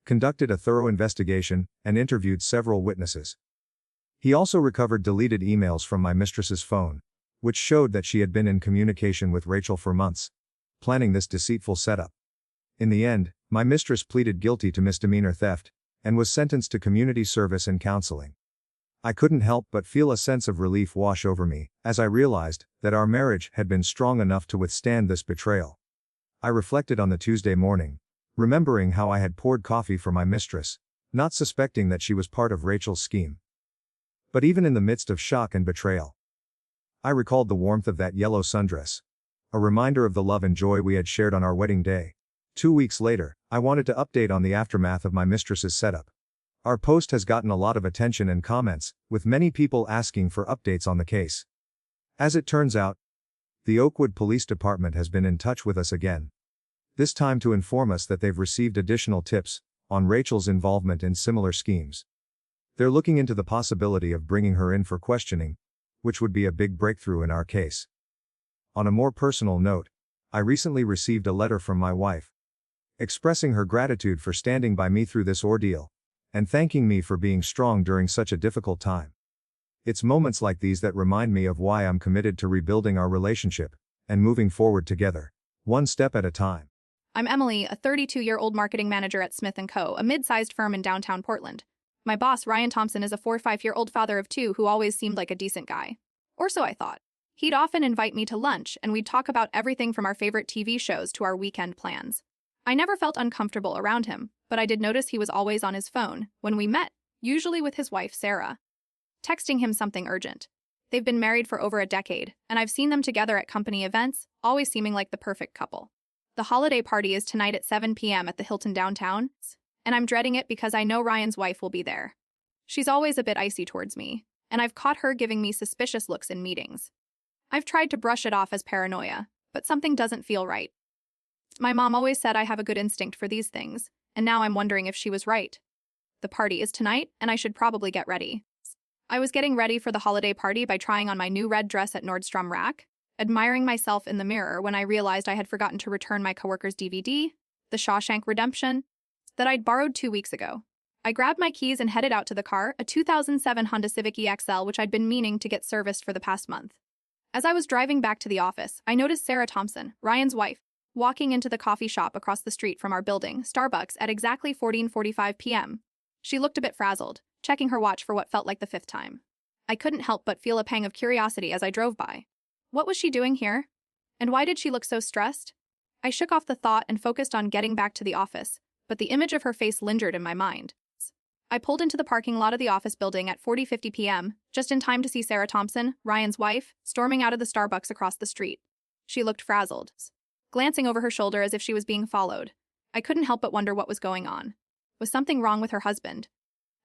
conducted a thorough investigation and interviewed several witnesses. He also recovered deleted emails from my mistress's phone, which showed that she had been in communication with Rachel for months, planning this deceitful setup. In the end, my mistress pleaded guilty to misdemeanor theft and was sentenced to community service and counseling. I couldn't help but feel a sense of relief wash over me, as I realized that our marriage had been strong enough to withstand this betrayal. I reflected on the Tuesday morning, remembering how I had poured coffee for my mistress, not suspecting that she was part of Rachel's scheme. But even in the midst of shock and betrayal, I recalled the warmth of that yellow sundress, a reminder of the love and joy we had shared on our wedding day. 2 weeks later, I wanted to update on the aftermath of my mistress's setup. Our post has gotten a lot of attention and comments, with many people asking for updates on the case. As it turns out, the Oakwood Police Department has been in touch with us again. This time to inform us that they've received additional tips on Rachel's involvement in similar schemes. They're looking into the possibility of bringing her in for questioning, which would be a big breakthrough in our case. On a more personal note, I recently received a letter from my wife, expressing her gratitude for standing by me through this ordeal, and thanking me for being strong during such a difficult time. It's moments like these that remind me of why I'm committed to rebuilding our relationship, and moving forward together, one step at a time. I'm Emily, a 32-year-old marketing manager at Smith & Co., a mid-sized firm in downtown Portland. My boss, Ryan Thompson, is a 45-year-old father of 2 who always seemed like a decent guy. Or so I thought. He'd often invite me to lunch, and we'd talk about everything from our favorite TV shows to our weekend plans. I never felt uncomfortable around him, but I did notice he was always on his phone when we met, usually with his wife, Sarah, texting him something urgent. They've been married for over a decade, and I've seen them together at company events, always seeming like the perfect couple. The holiday party is tonight at 7 p.m. at the Hilton downtown, and I'm dreading it because I know Ryan's wife will be there. She's always a bit icy towards me, and I've caught her giving me suspicious looks in meetings. I've tried to brush it off as paranoia, but something doesn't feel right. My mom always said I have a good instinct for these things, and now I'm wondering if she was right. The party is tonight, and I should probably get ready. I was getting ready for the holiday party by trying on my new red dress at Nordstrom Rack, admiring myself in the mirror when I realized I had forgotten to return my coworker's DVD, The Shawshank Redemption, that I'd borrowed 2 weeks ago. I grabbed my keys and headed out to the car, a 2007 Honda Civic EXL which I'd been meaning to get serviced for the past month. As I was driving back to the office, I noticed Sarah Thompson, Ryan's wife, walking into the coffee shop across the street from our building, Starbucks, at exactly 14:45 p.m. She looked a bit frazzled, checking her watch for what felt like the 5th time. I couldn't help but feel a pang of curiosity as I drove by. What was she doing here? And why did she look so stressed? I shook off the thought and focused on getting back to the office, but the image of her face lingered in my mind. I pulled into the parking lot of the office building at 40:50 p.m., just in time to see Sarah Thompson, Ryan's wife, storming out of the Starbucks across the street. She looked frazzled, glancing over her shoulder as if she was being followed. I couldn't help but wonder what was going on. Was something wrong with her husband?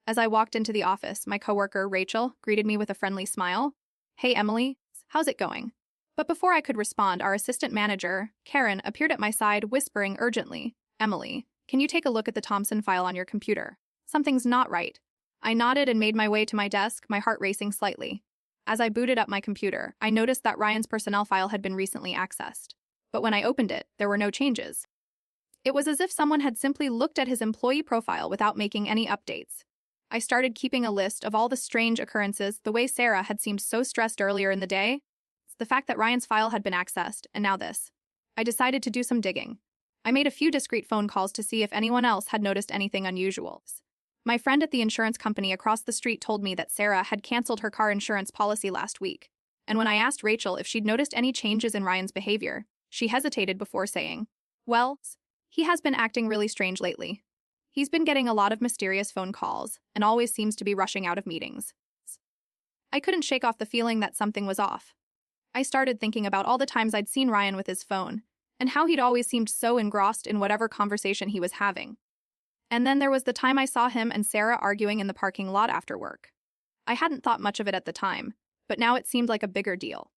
As I walked into the office, my coworker, Rachel, greeted me with a friendly smile. "Hey, Emily, how's it going?" But before I could respond, our assistant manager, Karen, appeared at my side, whispering urgently, "Emily, can you take a look at the Thompson file on your computer? Something's not right." I nodded and made my way to my desk, my heart racing slightly. As I booted up my computer, I noticed that Ryan's personnel file had been recently accessed. But when I opened it, there were no changes. It was as if someone had simply looked at his employee profile without making any updates. I started keeping a list of all the strange occurrences, the way Sarah had seemed so stressed earlier in the day, the fact that Ryan's file had been accessed, and now this. I decided to do some digging. I made a few discreet phone calls to see if anyone else had noticed anything unusual. My friend at the insurance company across the street told me that Sarah had canceled her car insurance policy last week, and when I asked Rachel if she'd noticed any changes in Ryan's behavior, she hesitated before saying, "Well, he has been acting really strange lately. He's been getting a lot of mysterious phone calls, and always seems to be rushing out of meetings." I couldn't shake off the feeling that something was off. I started thinking about all the times I'd seen Ryan with his phone, and how he'd always seemed so engrossed in whatever conversation he was having. And then there was the time I saw him and Sarah arguing in the parking lot after work. I hadn't thought much of it at the time, but now it seemed like a bigger deal.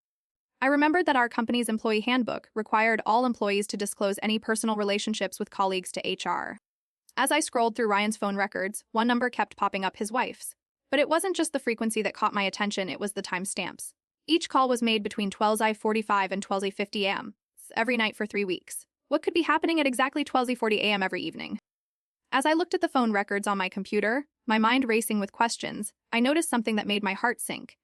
I remembered that our company's employee handbook required all employees to disclose any personal relationships with colleagues to HR. As I scrolled through Ryan's phone records, one number kept popping up, his wife's. But it wasn't just the frequency that caught my attention, it was the timestamps. Each call was made between 12:45 and 12:50 a.m., every night for 3 weeks. What could be happening at exactly 12:40 a.m. every evening? As I looked at the phone records on my computer, my mind racing with questions, I noticed something that made my heart sink.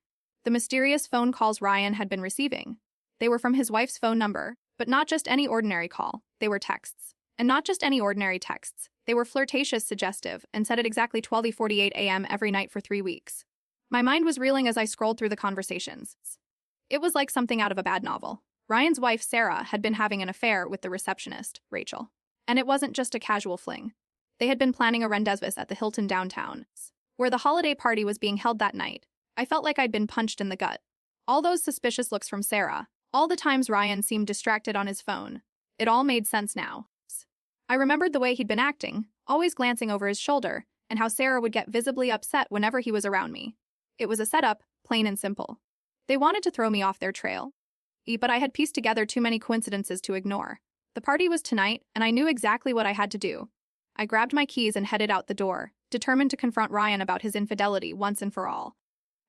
The mysterious phone calls Ryan had been receiving. They were from his wife's phone number, but not just any ordinary call, they were texts. And not just any ordinary texts, they were flirtatious, suggestive, and said at exactly 12:48 a.m. every night for 3 weeks. My mind was reeling as I scrolled through the conversations. It was like something out of a bad novel. Ryan's wife, Sarah, had been having an affair with the receptionist, Rachel. And it wasn't just a casual fling. They had been planning a rendezvous at the Hilton downtown, where the holiday party was being held that night. I felt like I'd been punched in the gut. All those suspicious looks from Sarah, all the times Ryan seemed distracted on his phone. It all made sense now. I remembered the way he'd been acting, always glancing over his shoulder, and how Sarah would get visibly upset whenever he was around me. It was a setup, plain and simple. They wanted to throw me off their trail. But I had pieced together too many coincidences to ignore. The party was tonight, and I knew exactly what I had to do. I grabbed my keys and headed out the door, determined to confront Ryan about his infidelity once and for all.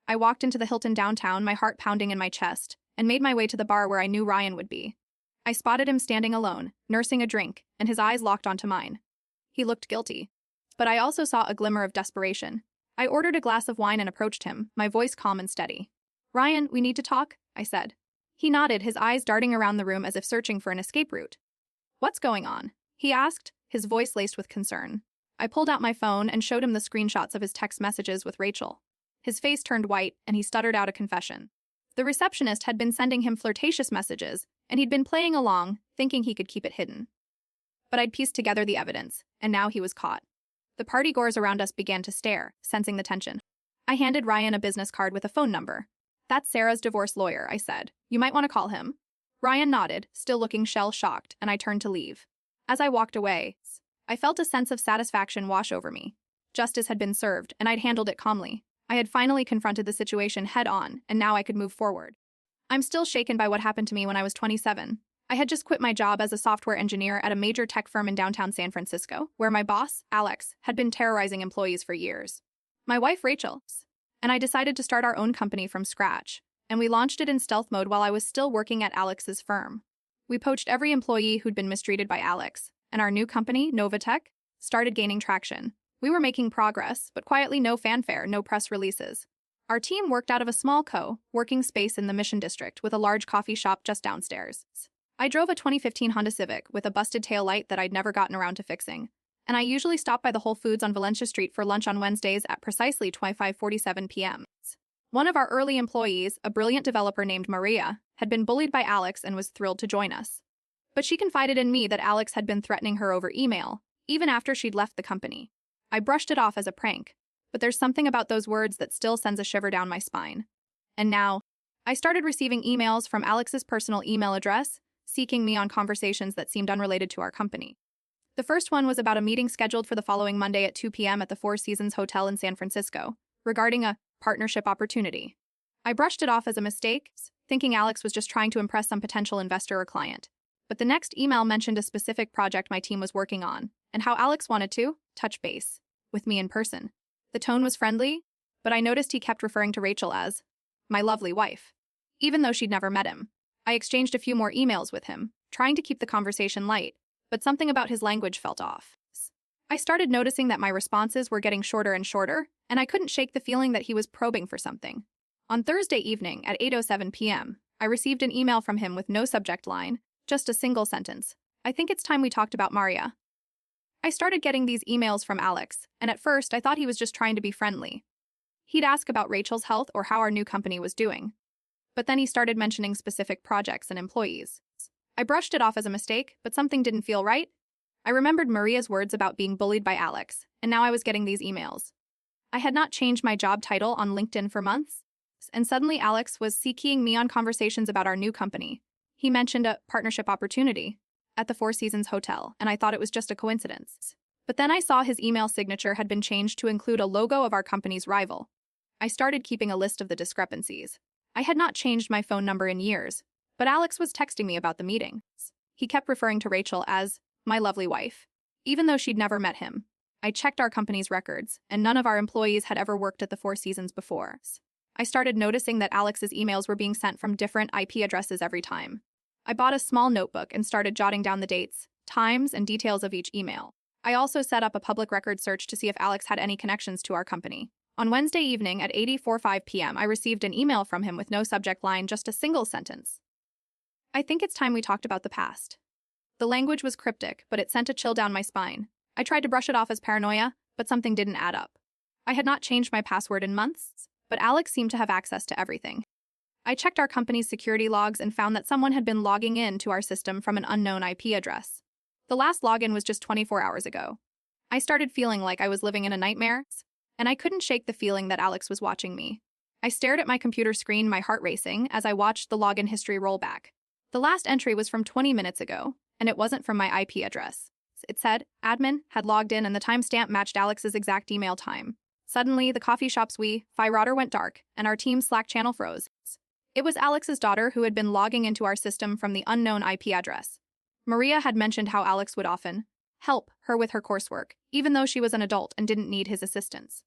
I walked into the Hilton downtown, my heart pounding in my chest, and made my way to the bar where I knew Ryan would be. I spotted him standing alone, nursing a drink, and his eyes locked onto mine. He looked guilty. But I also saw a glimmer of desperation. I ordered a glass of wine and approached him, my voice calm and steady. "Ryan, we need to talk," I said. He nodded, his eyes darting around the room as if searching for an escape route. "What's going on?" he asked, his voice laced with concern. I pulled out my phone and showed him the screenshots of his text messages with Rachel. His face turned white, and he stuttered out a confession. The receptionist had been sending him flirtatious messages, and he'd been playing along, thinking he could keep it hidden. But I'd pieced together the evidence, and now he was caught. The partygoers around us began to stare, sensing the tension. I handed Ryan a business card with a phone number. "That's Sarah's divorce lawyer," I said. "You might want to call him." Ryan nodded, still looking shell-shocked, and I turned to leave. As I walked away, I felt a sense of satisfaction wash over me. Justice had been served, and I'd handled it calmly. I had finally confronted the situation head-on, and now I could move forward. I'm still shaken by what happened to me when I was 27. I had just quit my job as a software engineer at a major tech firm in downtown San Francisco, where my boss, Alex, had been terrorizing employees for years. My wife, Rachel, and I decided to start our own company from scratch, and we launched it in stealth mode while I was still working at Alex's firm. We poached every employee who'd been mistreated by Alex, and our new company, Novatech, started gaining traction. We were making progress, but quietly, no fanfare, no press releases. Our team worked out of a small co-working space in the Mission District with a large coffee shop just downstairs. I drove a 2015 Honda Civic with a busted taillight that I'd never gotten around to fixing, and I usually stop by the Whole Foods on Valencia Street for lunch on Wednesdays at precisely 5:47 p.m. One of our early employees, a brilliant developer named Maria, had been bullied by Alex and was thrilled to join us. But she confided in me that Alex had been threatening her over email, even after she'd left the company. I brushed it off as a prank, but there's something about those words that still sends a shiver down my spine. And now, I started receiving emails from Alex's personal email address, seeking me on conversations that seemed unrelated to our company. The first one was about a meeting scheduled for the following Monday at 2 p.m. at the Four Seasons Hotel in San Francisco, regarding a partnership opportunity. I brushed it off as a mistake, thinking Alex was just trying to impress some potential investor or client. But the next email mentioned a specific project my team was working on, and how Alex wanted to touch base with me in person. The tone was friendly, but I noticed he kept referring to Rachel as my lovely wife, even though she'd never met him. I exchanged a few more emails with him, trying to keep the conversation light, but something about his language felt off. I started noticing that my responses were getting shorter and shorter, and I couldn't shake the feeling that he was probing for something. On Thursday evening at 8:07 p.m., I received an email from him with no subject line, just a single sentence. "I think it's time we talked about Maria." I started getting these emails from Alex, and at first I thought he was just trying to be friendly. He'd ask about Rachel's health or how our new company was doing. But then he started mentioning specific projects and employees. I brushed it off as a mistake, but something didn't feel right. I remembered Maria's words about being bullied by Alex, and now I was getting these emails. I had not changed my job title on LinkedIn for months, and suddenly Alex was seeking me on conversations about our new company. He mentioned a partnership opportunity at the Four Seasons Hotel, and I thought it was just a coincidence. But then I saw his email signature had been changed to include a logo of our company's rival. I started keeping a list of the discrepancies. I had not changed my phone number in years, but Alex was texting me about the meeting. He kept referring to Rachel as my lovely wife, even though she'd never met him. I checked our company's records, and none of our employees had ever worked at the Four Seasons before. I started noticing that Alex's emails were being sent from different IP addresses every time. I bought a small notebook and started jotting down the dates, times, and details of each email. I also set up a public record search to see if Alex had any connections to our company. On Wednesday evening at 8:45 p.m., I received an email from him with no subject line, just a single sentence. "I think it's time we talked about the past." The language was cryptic, but it sent a chill down my spine. I tried to brush it off as paranoia, but something didn't add up. I had not changed my password in months, but Alex seemed to have access to everything. I checked our company's security logs and found that someone had been logging in to our system from an unknown IP address. The last login was just 24 hours ago. I started feeling like I was living in a nightmare, and I couldn't shake the feeling that Alex was watching me. I stared at my computer screen, my heart racing, as I watched the login history roll back. The last entry was from 20 minutes ago, and it wasn't from my IP address. It said, admin had logged in and the timestamp matched Alex's exact email time. Suddenly, the coffee shop's Wi-Fi router went dark, and our team's Slack channel froze. It was Alex's daughter who had been logging into our system from the unknown IP address. Maria had mentioned how Alex would often help her with her coursework, even though she was an adult and didn't need his assistance.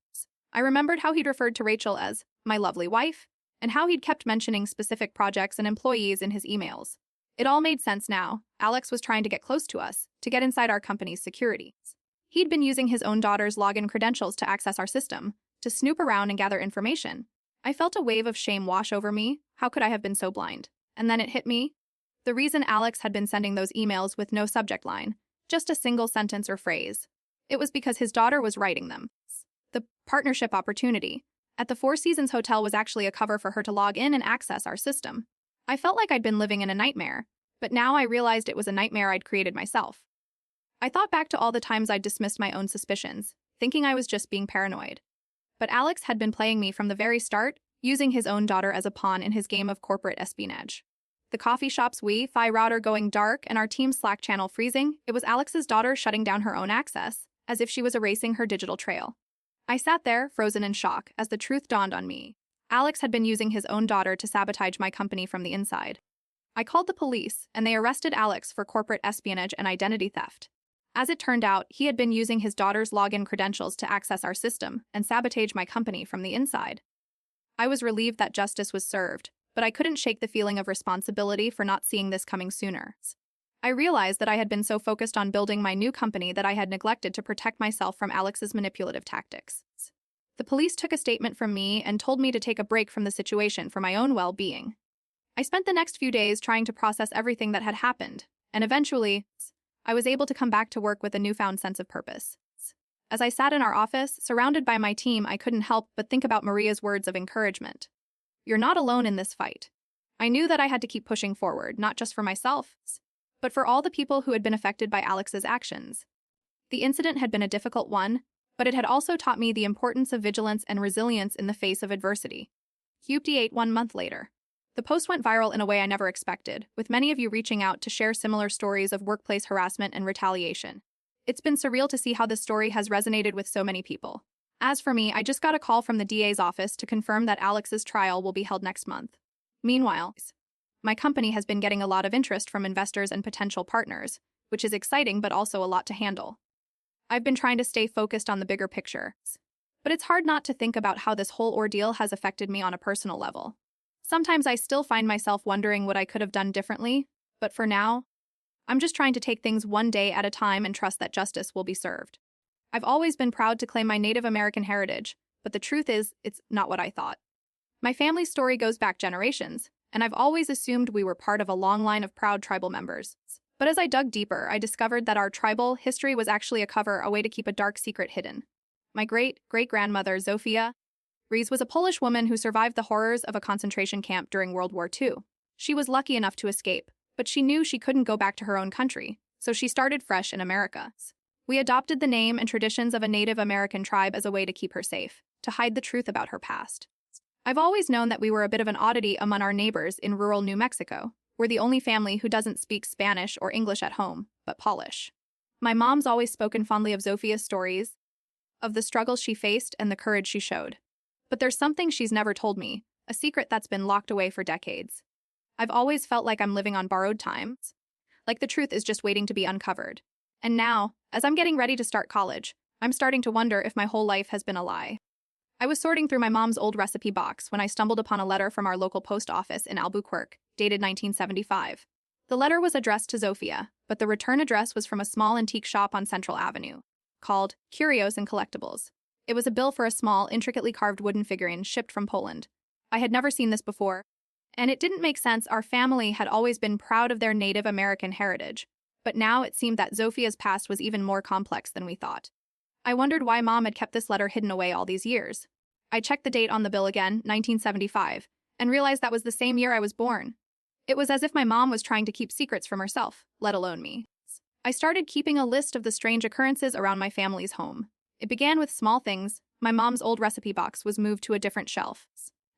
I remembered how he'd referred to Rachel as my lovely wife, and how he'd kept mentioning specific projects and employees in his emails. It all made sense now. Alex was trying to get close to us, to get inside our company's security. He'd been using his own daughter's login credentials to access our system, to snoop around and gather information. I felt a wave of shame wash over me. How could I have been so blind? And then it hit me. The reason Alex had been sending those emails with no subject line, just a single sentence or phrase, it was because his daughter was writing them. The partnership opportunity at the Four Seasons Hotel was actually a cover for her to log in and access our system. I felt like I'd been living in a nightmare, but now I realized it was a nightmare I'd created myself. I thought back to all the times I'd dismissed my own suspicions, thinking I was just being paranoid. But Alex had been playing me from the very start, using his own daughter as a pawn in his game of corporate espionage. The coffee shop's Wi-Fi router going dark and our team's Slack channel freezing, it was Alex's daughter shutting down her own access, as if she was erasing her digital trail. I sat there, frozen in shock, as the truth dawned on me. Alex had been using his own daughter to sabotage my company from the inside. I called the police, and they arrested Alex for corporate espionage and identity theft. As it turned out, he had been using his daughter's login credentials to access our system and sabotage my company from the inside. I was relieved that justice was served, but I couldn't shake the feeling of responsibility for not seeing this coming sooner. I realized that I had been so focused on building my new company that I had neglected to protect myself from Alex's manipulative tactics. The police took a statement from me and told me to take a break from the situation for my own well-being. I spent the next few days trying to process everything that had happened, and eventually, I was able to come back to work with a newfound sense of purpose. As I sat in our office, surrounded by my team, I couldn't help but think about Maria's words of encouragement. You're not alone in this fight. I knew that I had to keep pushing forward, not just for myself, but for all the people who had been affected by Alex's actions. The incident had been a difficult one, but it had also taught me the importance of vigilance and resilience in the face of adversity. Update 1 month later. The post went viral in a way I never expected, with many of you reaching out to share similar stories of workplace harassment and retaliation. It's been surreal to see how this story has resonated with so many people. As for me, I just got a call from the DA's office to confirm that Alex's trial will be held next month. Meanwhile, my company has been getting a lot of interest from investors and potential partners, which is exciting but also a lot to handle. I've been trying to stay focused on the bigger picture, but it's hard not to think about how this whole ordeal has affected me on a personal level. Sometimes I still find myself wondering what I could have done differently, but for now, I'm just trying to take things one day at a time and trust that justice will be served. I've always been proud to claim my Native American heritage, but the truth is, it's not what I thought. My family's story goes back generations, and I've always assumed we were part of a long line of proud tribal members. But as I dug deeper, I discovered that our tribal history was actually a cover, a way to keep a dark secret hidden. My great-great-grandmother, Zofia Rees, was a Polish woman who survived the horrors of a concentration camp during World War II. She was lucky enough to escape, but she knew she couldn't go back to her own country, so she started fresh in America. We adopted the name and traditions of a Native American tribe as a way to keep her safe, to hide the truth about her past. I've always known that we were a bit of an oddity among our neighbors in rural New Mexico. We're the only family who doesn't speak Spanish or English at home, but Polish. My mom's always spoken fondly of Zofia's stories, of the struggles she faced and the courage she showed. But there's something she's never told me, a secret that's been locked away for decades. I've always felt like I'm living on borrowed time, like the truth is just waiting to be uncovered. And now, as I'm getting ready to start college, I'm starting to wonder if my whole life has been a lie. I was sorting through my mom's old recipe box when I stumbled upon a letter from our local post office in Albuquerque, dated 1975. The letter was addressed to Zofia, but the return address was from a small antique shop on Central Avenue, called Curios and Collectibles. It was a bill for a small, intricately carved wooden figurine shipped from Poland. I had never seen this before, and it didn't make sense. Our family had always been proud of their Native American heritage, but now it seemed that Zofia's past was even more complex than we thought. I wondered why Mom had kept this letter hidden away all these years. I checked the date on the bill again, 1975, and realized that was the same year I was born. It was as if my mom was trying to keep secrets from herself, let alone me. I started keeping a list of the strange occurrences around my family's home. It began with small things. My mom's old recipe box was moved to a different shelf,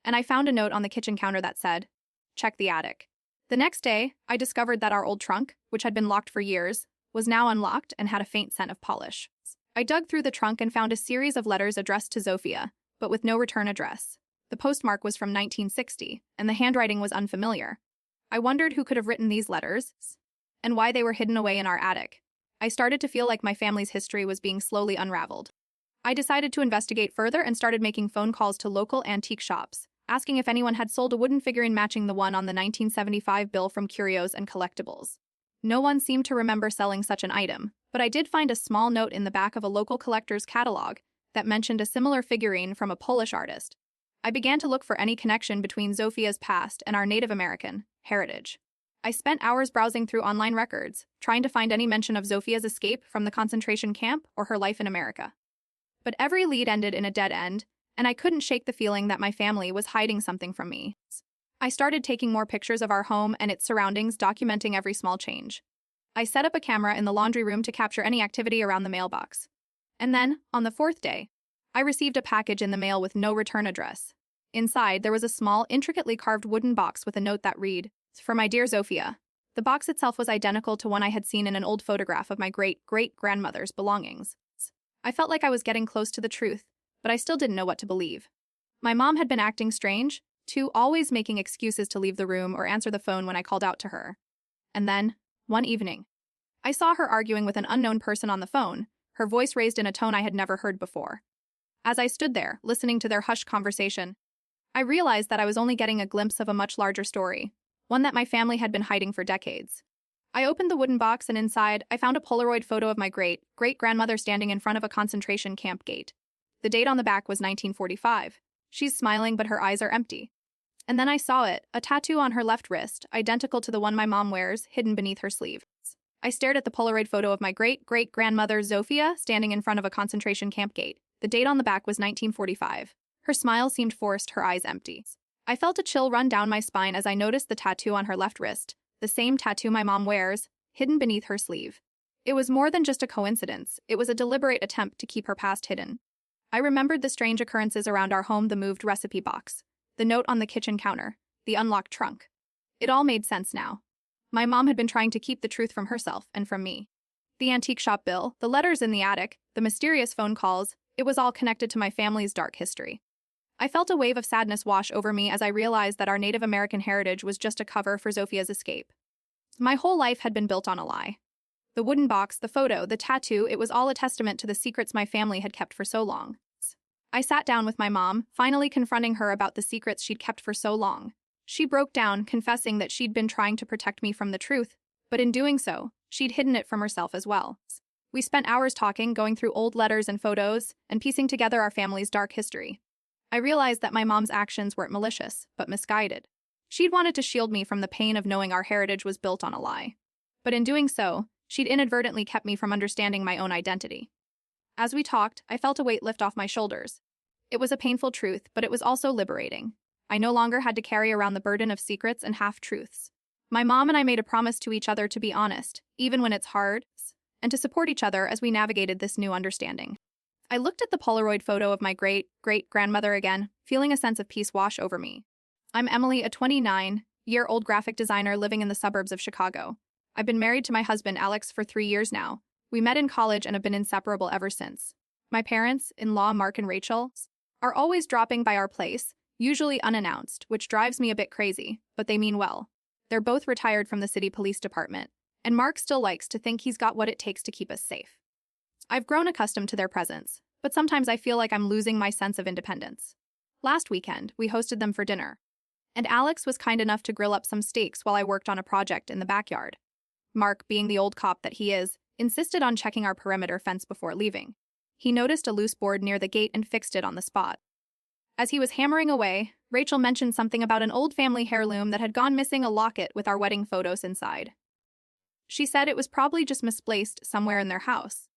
and I found a note on the kitchen counter that said, "Check the attic." The next day, I discovered that our old trunk, which had been locked for years, was now unlocked and had a faint scent of polish. I dug through the trunk and found a series of letters addressed to Zofia, but with no return address. The postmark was from 1960, and the handwriting was unfamiliar. I wondered who could have written these letters, and why they were hidden away in our attic. I started to feel like my family's history was being slowly unraveled. I decided to investigate further and started making phone calls to local antique shops, asking if anyone had sold a wooden figurine matching the one on the 1975 bill from Curios and Collectibles. No one seemed to remember selling such an item, but I did find a small note in the back of a local collector's catalog that mentioned a similar figurine from a Polish artist. I began to look for any connection between Zofia's past and our Native American heritage. I spent hours browsing through online records, trying to find any mention of Zofia's escape from the concentration camp or her life in America. But every lead ended in a dead end, and I couldn't shake the feeling that my family was hiding something from me. I started taking more pictures of our home and its surroundings, documenting every small change. I set up a camera in the laundry room to capture any activity around the mailbox. And then, on the fourth day, I received a package in the mail with no return address. Inside, there was a small, intricately carved wooden box with a note that read, "For my dear Zofia." The box itself was identical to one I had seen in an old photograph of my great-great-grandmother's belongings. I felt like I was getting close to the truth, but I still didn't know what to believe. My mom had been acting strange, too, always making excuses to leave the room or answer the phone when I called out to her. And then, one evening, I saw her arguing with an unknown person on the phone, her voice raised in a tone I had never heard before. As I stood there, listening to their hushed conversation, I realized that I was only getting a glimpse of a much larger story, one that my family had been hiding for decades. I opened the wooden box, and inside, I found a Polaroid photo of my great-great-grandmother standing in front of a concentration camp gate. The date on the back was 1945. She's smiling, but her eyes are empty. And then I saw it, a tattoo on her left wrist, identical to the one my mom wears, hidden beneath her sleeve. I stared at the Polaroid photo of my great-great-grandmother Zofia standing in front of a concentration camp gate. The date on the back was 1945. Her smile seemed forced, her eyes empty. I felt a chill run down my spine as I noticed the tattoo on her left wrist, the same tattoo my mom wears, hidden beneath her sleeve. It was more than just a coincidence, it was a deliberate attempt to keep her past hidden. I remembered the strange occurrences around our home, the moved recipe box, the note on the kitchen counter, the unlocked trunk. It all made sense now. My mom had been trying to keep the truth from herself and from me. The antique shop bill, the letters in the attic, the mysterious phone calls, it was all connected to my family's dark history. I felt a wave of sadness wash over me as I realized that our Native American heritage was just a cover for Zofia's escape. My whole life had been built on a lie. The wooden box, the photo, the tattoo, it was all a testament to the secrets my family had kept for so long. I sat down with my mom, finally confronting her about the secrets she'd kept for so long. She broke down, confessing that she'd been trying to protect me from the truth, but in doing so, she'd hidden it from herself as well. We spent hours talking, going through old letters and photos, and piecing together our family's dark history. I realized that my mom's actions weren't malicious, but misguided. She'd wanted to shield me from the pain of knowing our heritage was built on a lie. But in doing so, she'd inadvertently kept me from understanding my own identity. As we talked, I felt a weight lift off my shoulders. It was a painful truth, but it was also liberating. I no longer had to carry around the burden of secrets and half-truths. My mom and I made a promise to each other to be honest, even when it's hard, and to support each other as we navigated this new understanding. I looked at the Polaroid photo of my great-great-grandmother again, feeling a sense of peace wash over me. I'm Emily, a 29-year-old graphic designer living in the suburbs of Chicago. I've been married to my husband, Alex, for 3 years now. We met in college and have been inseparable ever since. My parents, in-law Mark and Rachel, are always dropping by our place, usually unannounced, which drives me a bit crazy, but they mean well. They're both retired from the city police department, and Mark still likes to think he's got what it takes to keep us safe. I've grown accustomed to their presence, but sometimes I feel like I'm losing my sense of independence. Last weekend, we hosted them for dinner, and Alex was kind enough to grill up some steaks while I worked on a project in the backyard. Mark, being the old cop that he is, insisted on checking our perimeter fence before leaving. He noticed a loose board near the gate and fixed it on the spot. As he was hammering away, Rachel mentioned something about an old family heirloom that had gone missing, a locket with our wedding photos inside. She said it was probably just misplaced somewhere in their house.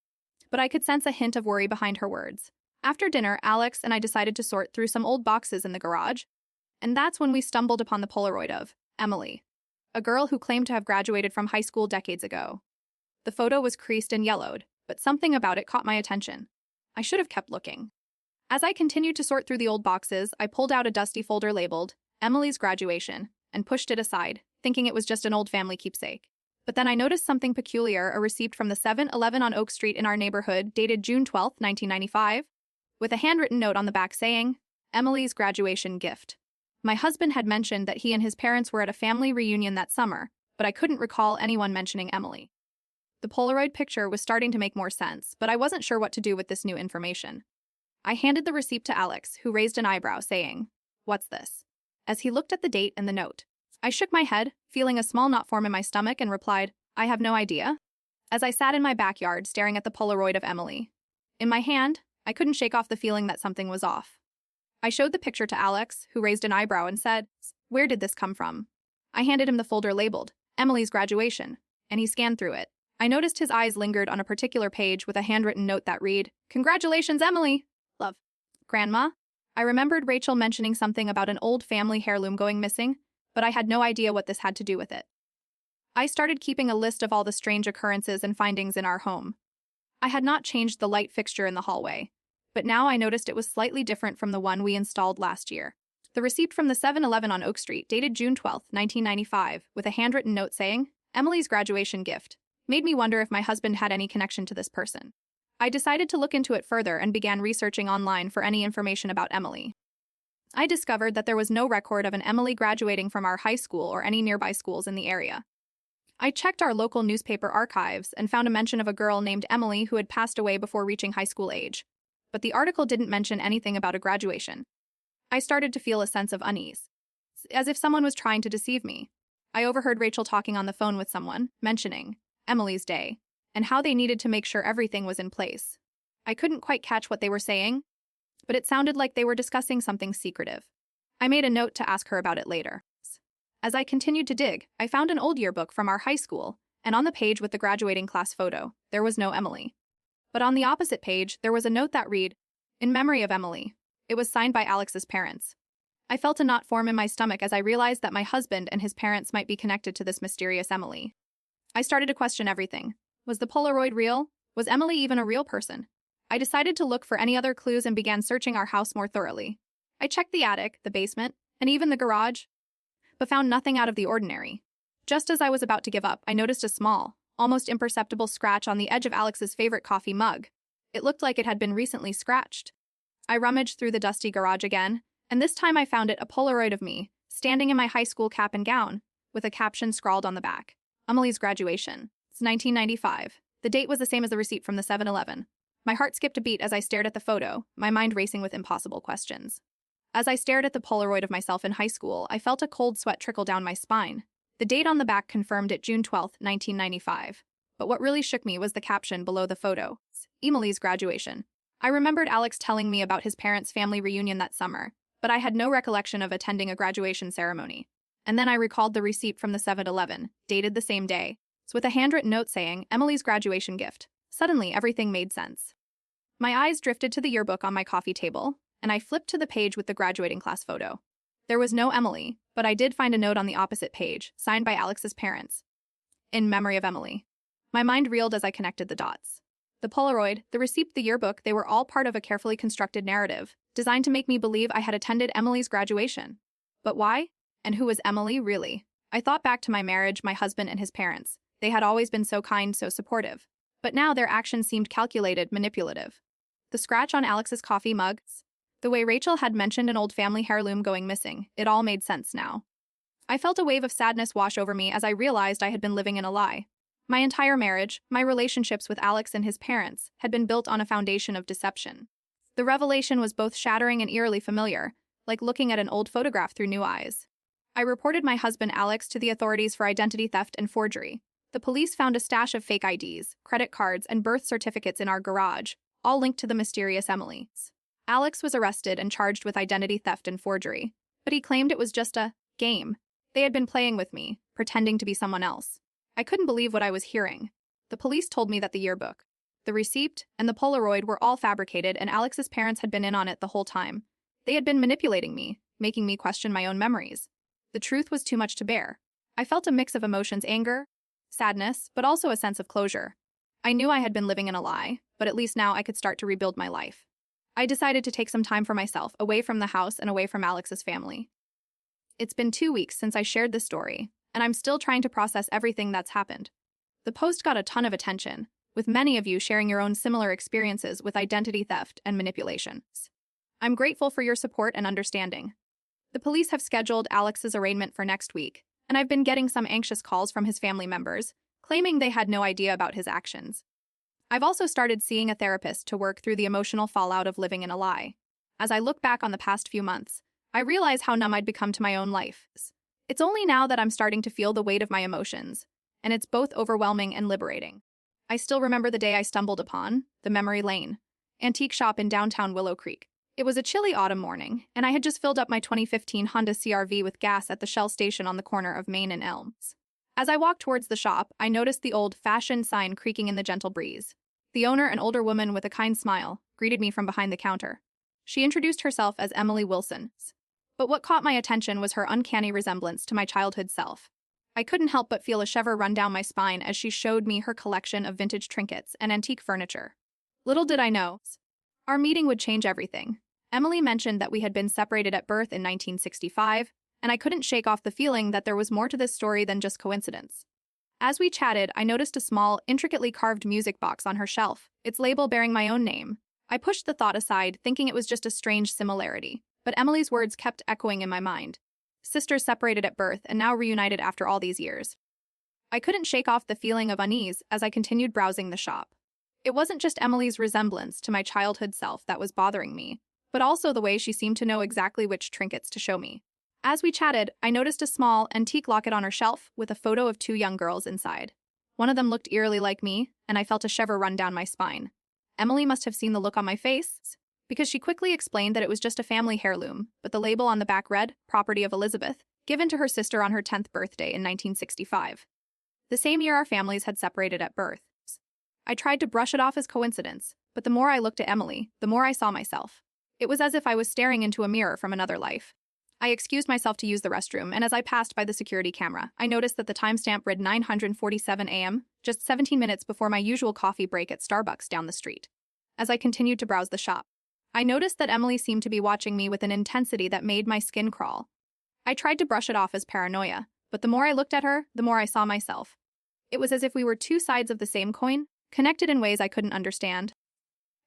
But I could sense a hint of worry behind her words. After dinner, Alex and I decided to sort through some old boxes in the garage, and that's when we stumbled upon the Polaroid of Emily, a girl who claimed to have graduated from high school decades ago. The photo was creased and yellowed, but something about it caught my attention. I should have kept looking. As I continued to sort through the old boxes, I pulled out a dusty folder labeled Emily's Graduation and pushed it aside, thinking it was just an old family keepsake. But then I noticed something peculiar, a receipt from the 7-Eleven on Oak Street in our neighborhood dated June 12, 1995, with a handwritten note on the back saying, Emily's graduation gift. My husband had mentioned that he and his parents were at a family reunion that summer, but I couldn't recall anyone mentioning Emily. The Polaroid picture was starting to make more sense, but I wasn't sure what to do with this new information. I handed the receipt to Alex, who raised an eyebrow, saying, "What's this?" as he looked at the date and the note. I shook my head, feeling a small knot form in my stomach, and replied, "I have no idea," as I sat in my backyard staring at the Polaroid of Emily. In my hand, I couldn't shake off the feeling that something was off. I showed the picture to Alex, who raised an eyebrow and said, "Where did this come from?" I handed him the folder labeled Emily's Graduation, and he scanned through it. I noticed his eyes lingered on a particular page with a handwritten note that read, "Congratulations, Emily! Love. Grandma." I remembered Rachel mentioning something about an old family heirloom going missing, but I had no idea what this had to do with it. I started keeping a list of all the strange occurrences and findings in our home. I had not changed the light fixture in the hallway, but now I noticed it was slightly different from the one we installed last year. The receipt from the 7-Eleven on Oak Street, dated June 12, 1995, with a handwritten note saying, Emily's graduation gift, made me wonder if my husband had any connection to this person. I decided to look into it further and began researching online for any information about Emily. I discovered that there was no record of an Emily graduating from our high school or any nearby schools in the area. I checked our local newspaper archives and found a mention of a girl named Emily who had passed away before reaching high school age, but the article didn't mention anything about a graduation. I started to feel a sense of unease, as if someone was trying to deceive me. I overheard Rachel talking on the phone with someone, mentioning Emily's day, and how they needed to make sure everything was in place. I couldn't quite catch what they were saying, but it sounded like they were discussing something secretive. I made a note to ask her about it later. As I continued to dig, I found an old yearbook from our high school, and on the page with the graduating class photo, there was no Emily. But on the opposite page, there was a note that read, "In memory of Emily." It was signed by Alex's parents. I felt a knot form in my stomach as I realized that my husband and his parents might be connected to this mysterious Emily. I started to question everything. Was the Polaroid real? Was Emily even a real person? I decided to look for any other clues and began searching our house more thoroughly. I checked the attic, the basement, and even the garage, but found nothing out of the ordinary. Just as I was about to give up, I noticed a small, almost imperceptible scratch on the edge of Alex's favorite coffee mug. It looked like it had been recently scratched. I rummaged through the dusty garage again, and this time I found it a Polaroid of me, standing in my high school cap and gown, with a caption scrawled on the back. Emily's graduation. It's 1995. The date was the same as the receipt from the 7-Eleven. My heart skipped a beat as I stared at the photo, my mind racing with impossible questions. As I stared at the Polaroid of myself in high school, I felt a cold sweat trickle down my spine. The date on the back confirmed it June 12, 1995. But what really shook me was the caption below the photo. Emily's graduation. I remembered Alex telling me about his parents' family reunion that summer, but I had no recollection of attending a graduation ceremony. And then I recalled the receipt from the 7-Eleven, dated the same day, with a handwritten note saying, Emily's graduation gift. Suddenly, everything made sense. My eyes drifted to the yearbook on my coffee table, and I flipped to the page with the graduating class photo. There was no Emily, but I did find a note on the opposite page, signed by Alex's parents. In memory of Emily. My mind reeled as I connected the dots. The Polaroid, the receipt, the yearbook, they were all part of a carefully constructed narrative, designed to make me believe I had attended Emily's graduation. But why? And who was Emily, really? I thought back to my marriage, my husband and his parents. They had always been so kind, so supportive. But now their actions seemed calculated, manipulative. The scratch on Alex's coffee mug, the way Rachel had mentioned an old family heirloom going missing, it all made sense now. I felt a wave of sadness wash over me as I realized I had been living in a lie. My entire marriage, my relationships with Alex and his parents, had been built on a foundation of deception. The revelation was both shattering and eerily familiar, like looking at an old photograph through new eyes. I reported my husband Alex to the authorities for identity theft and forgery. The police found a stash of fake IDs, credit cards, and birth certificates in our garage, all linked to the mysterious Emily. Alex was arrested and charged with identity theft and forgery, but he claimed it was just a game. They had been playing with me, pretending to be someone else. I couldn't believe what I was hearing. The police told me that the yearbook, The receipt and the Polaroid were all fabricated, and Alex's parents had been in on it the whole time. They had been manipulating me, making me question my own memories. The truth was too much to bear. I felt a mix of emotions: anger, sadness, but also a sense of closure. I knew I had been living in a lie, but at least now I could start to rebuild my life. I decided to take some time for myself, away from the house and away from Alex's family. It's been 2 weeks since I shared this story, and I'm still trying to process everything that's happened. The post got a ton of attention, with many of you sharing your own similar experiences with identity theft and manipulation. I'm grateful for your support and understanding. The police have scheduled Alex's arraignment for next week, and I've been getting some anxious calls from his family members, claiming they had no idea about his actions. I've also started seeing a therapist to work through the emotional fallout of living in a lie. As I look back on the past few months, I realize how numb I'd become to my own life. It's only now that I'm starting to feel the weight of my emotions, and it's both overwhelming and liberating. I still remember the day I stumbled upon the Memory Lane antique shop in downtown Willow Creek. It was a chilly autumn morning, and I had just filled up my 2015 Honda CR-V with gas at the Shell station on the corner of Main and Elms. As I walked towards the shop, I noticed the old-fashioned sign creaking in the gentle breeze. The owner, an older woman with a kind smile, greeted me from behind the counter. She introduced herself as Emily Wilson. But what caught my attention was her uncanny resemblance to my childhood self. I couldn't help but feel a shiver run down my spine as she showed me her collection of vintage trinkets and antique furniture. Little did I know, our meeting would change everything. Emily mentioned that we had been separated at birth in 1965, and I couldn't shake off the feeling that there was more to this story than just coincidence. As we chatted, I noticed a small, intricately carved music box on her shelf, its label bearing my own name. I pushed the thought aside, thinking it was just a strange similarity, but Emily's words kept echoing in my mind. Sisters separated at birth and now reunited after all these years. I couldn't shake off the feeling of unease as I continued browsing the shop. It wasn't just Emily's resemblance to my childhood self that was bothering me, but also the way she seemed to know exactly which trinkets to show me. As we chatted, I noticed a small, antique locket on her shelf with a photo of 2 young girls inside. One of them looked eerily like me, and I felt a shiver run down my spine. Emily must have seen the look on my face, because she quickly explained that it was just a family heirloom, but the label on the back read, "Property of Elizabeth," given to her sister on her 10th birthday in 1965. The same year our families had separated at birth. I tried to brush it off as coincidence, but the more I looked at Emily, the more I saw myself. It was as if I was staring into a mirror from another life. I excused myself to use the restroom, and as I passed by the security camera, I noticed that the timestamp read 9:47 a.m., just 17 minutes before my usual coffee break at Starbucks down the street. As I continued to browse the shop, I noticed that Emily seemed to be watching me with an intensity that made my skin crawl. I tried to brush it off as paranoia, but the more I looked at her, the more I saw myself. It was as if we were 2 sides of the same coin, connected in ways I couldn't understand.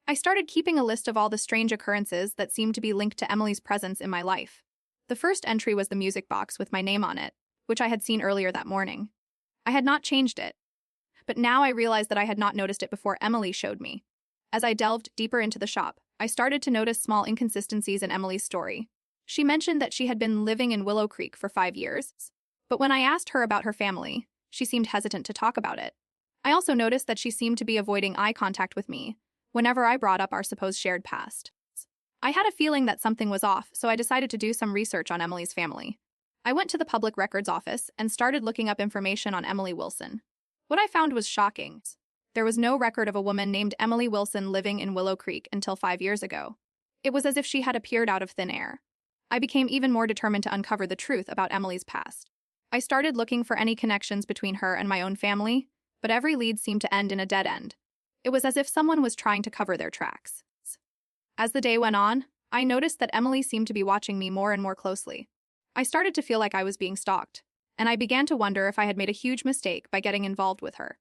I started keeping a list of all the strange occurrences that seemed to be linked to Emily's presence in my life. The first entry was the music box with my name on it, which I had seen earlier that morning. I had not changed it, but now I realized that I had not noticed it before Emily showed me. As I delved deeper into the shop, I started to notice small inconsistencies in Emily's story. She mentioned that she had been living in Willow Creek for 5 years, but when I asked her about her family, she seemed hesitant to talk about it. I also noticed that she seemed to be avoiding eye contact with me whenever I brought up our supposed shared past. I had a feeling that something was off, so I decided to do some research on Emily's family. I went to the public records office and started looking up information on Emily Wilson. What I found was shocking. There was no record of a woman named Emily Wilson living in Willow Creek until 5 years ago. It was as if she had appeared out of thin air. I became even more determined to uncover the truth about Emily's past. I started looking for any connections between her and my own family, but every lead seemed to end in a dead end. It was as if someone was trying to cover their tracks. As the day went on, I noticed that Emily seemed to be watching me more and more closely. I started to feel like I was being stalked, and I began to wonder if I had made a huge mistake by getting involved with her.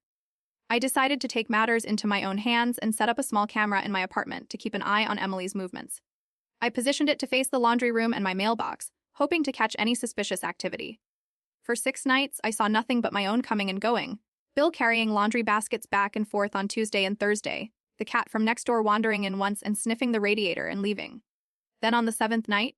I decided to take matters into my own hands and set up a small camera in my apartment to keep an eye on Emily's movements. I positioned it to face the laundry room and my mailbox, hoping to catch any suspicious activity. For 6 nights, I saw nothing but my own coming and going. Bill carrying laundry baskets back and forth on Tuesday and Thursday, the cat from next door wandering in once and sniffing the radiator and leaving. Then on the 7th night,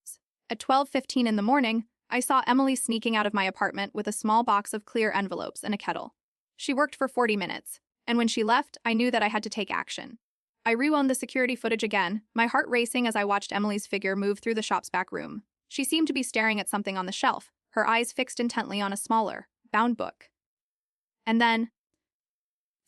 at 12:15 in the morning, I saw Emily sneaking out of my apartment with a small box of clear envelopes and a kettle. She worked for 40 minutes, and when she left, I knew that I had to take action. I rewound the security footage again, my heart racing as I watched Emily's figure move through the shop's back room. She seemed to be staring at something on the shelf, her eyes fixed intently on a smaller, bound book. And then,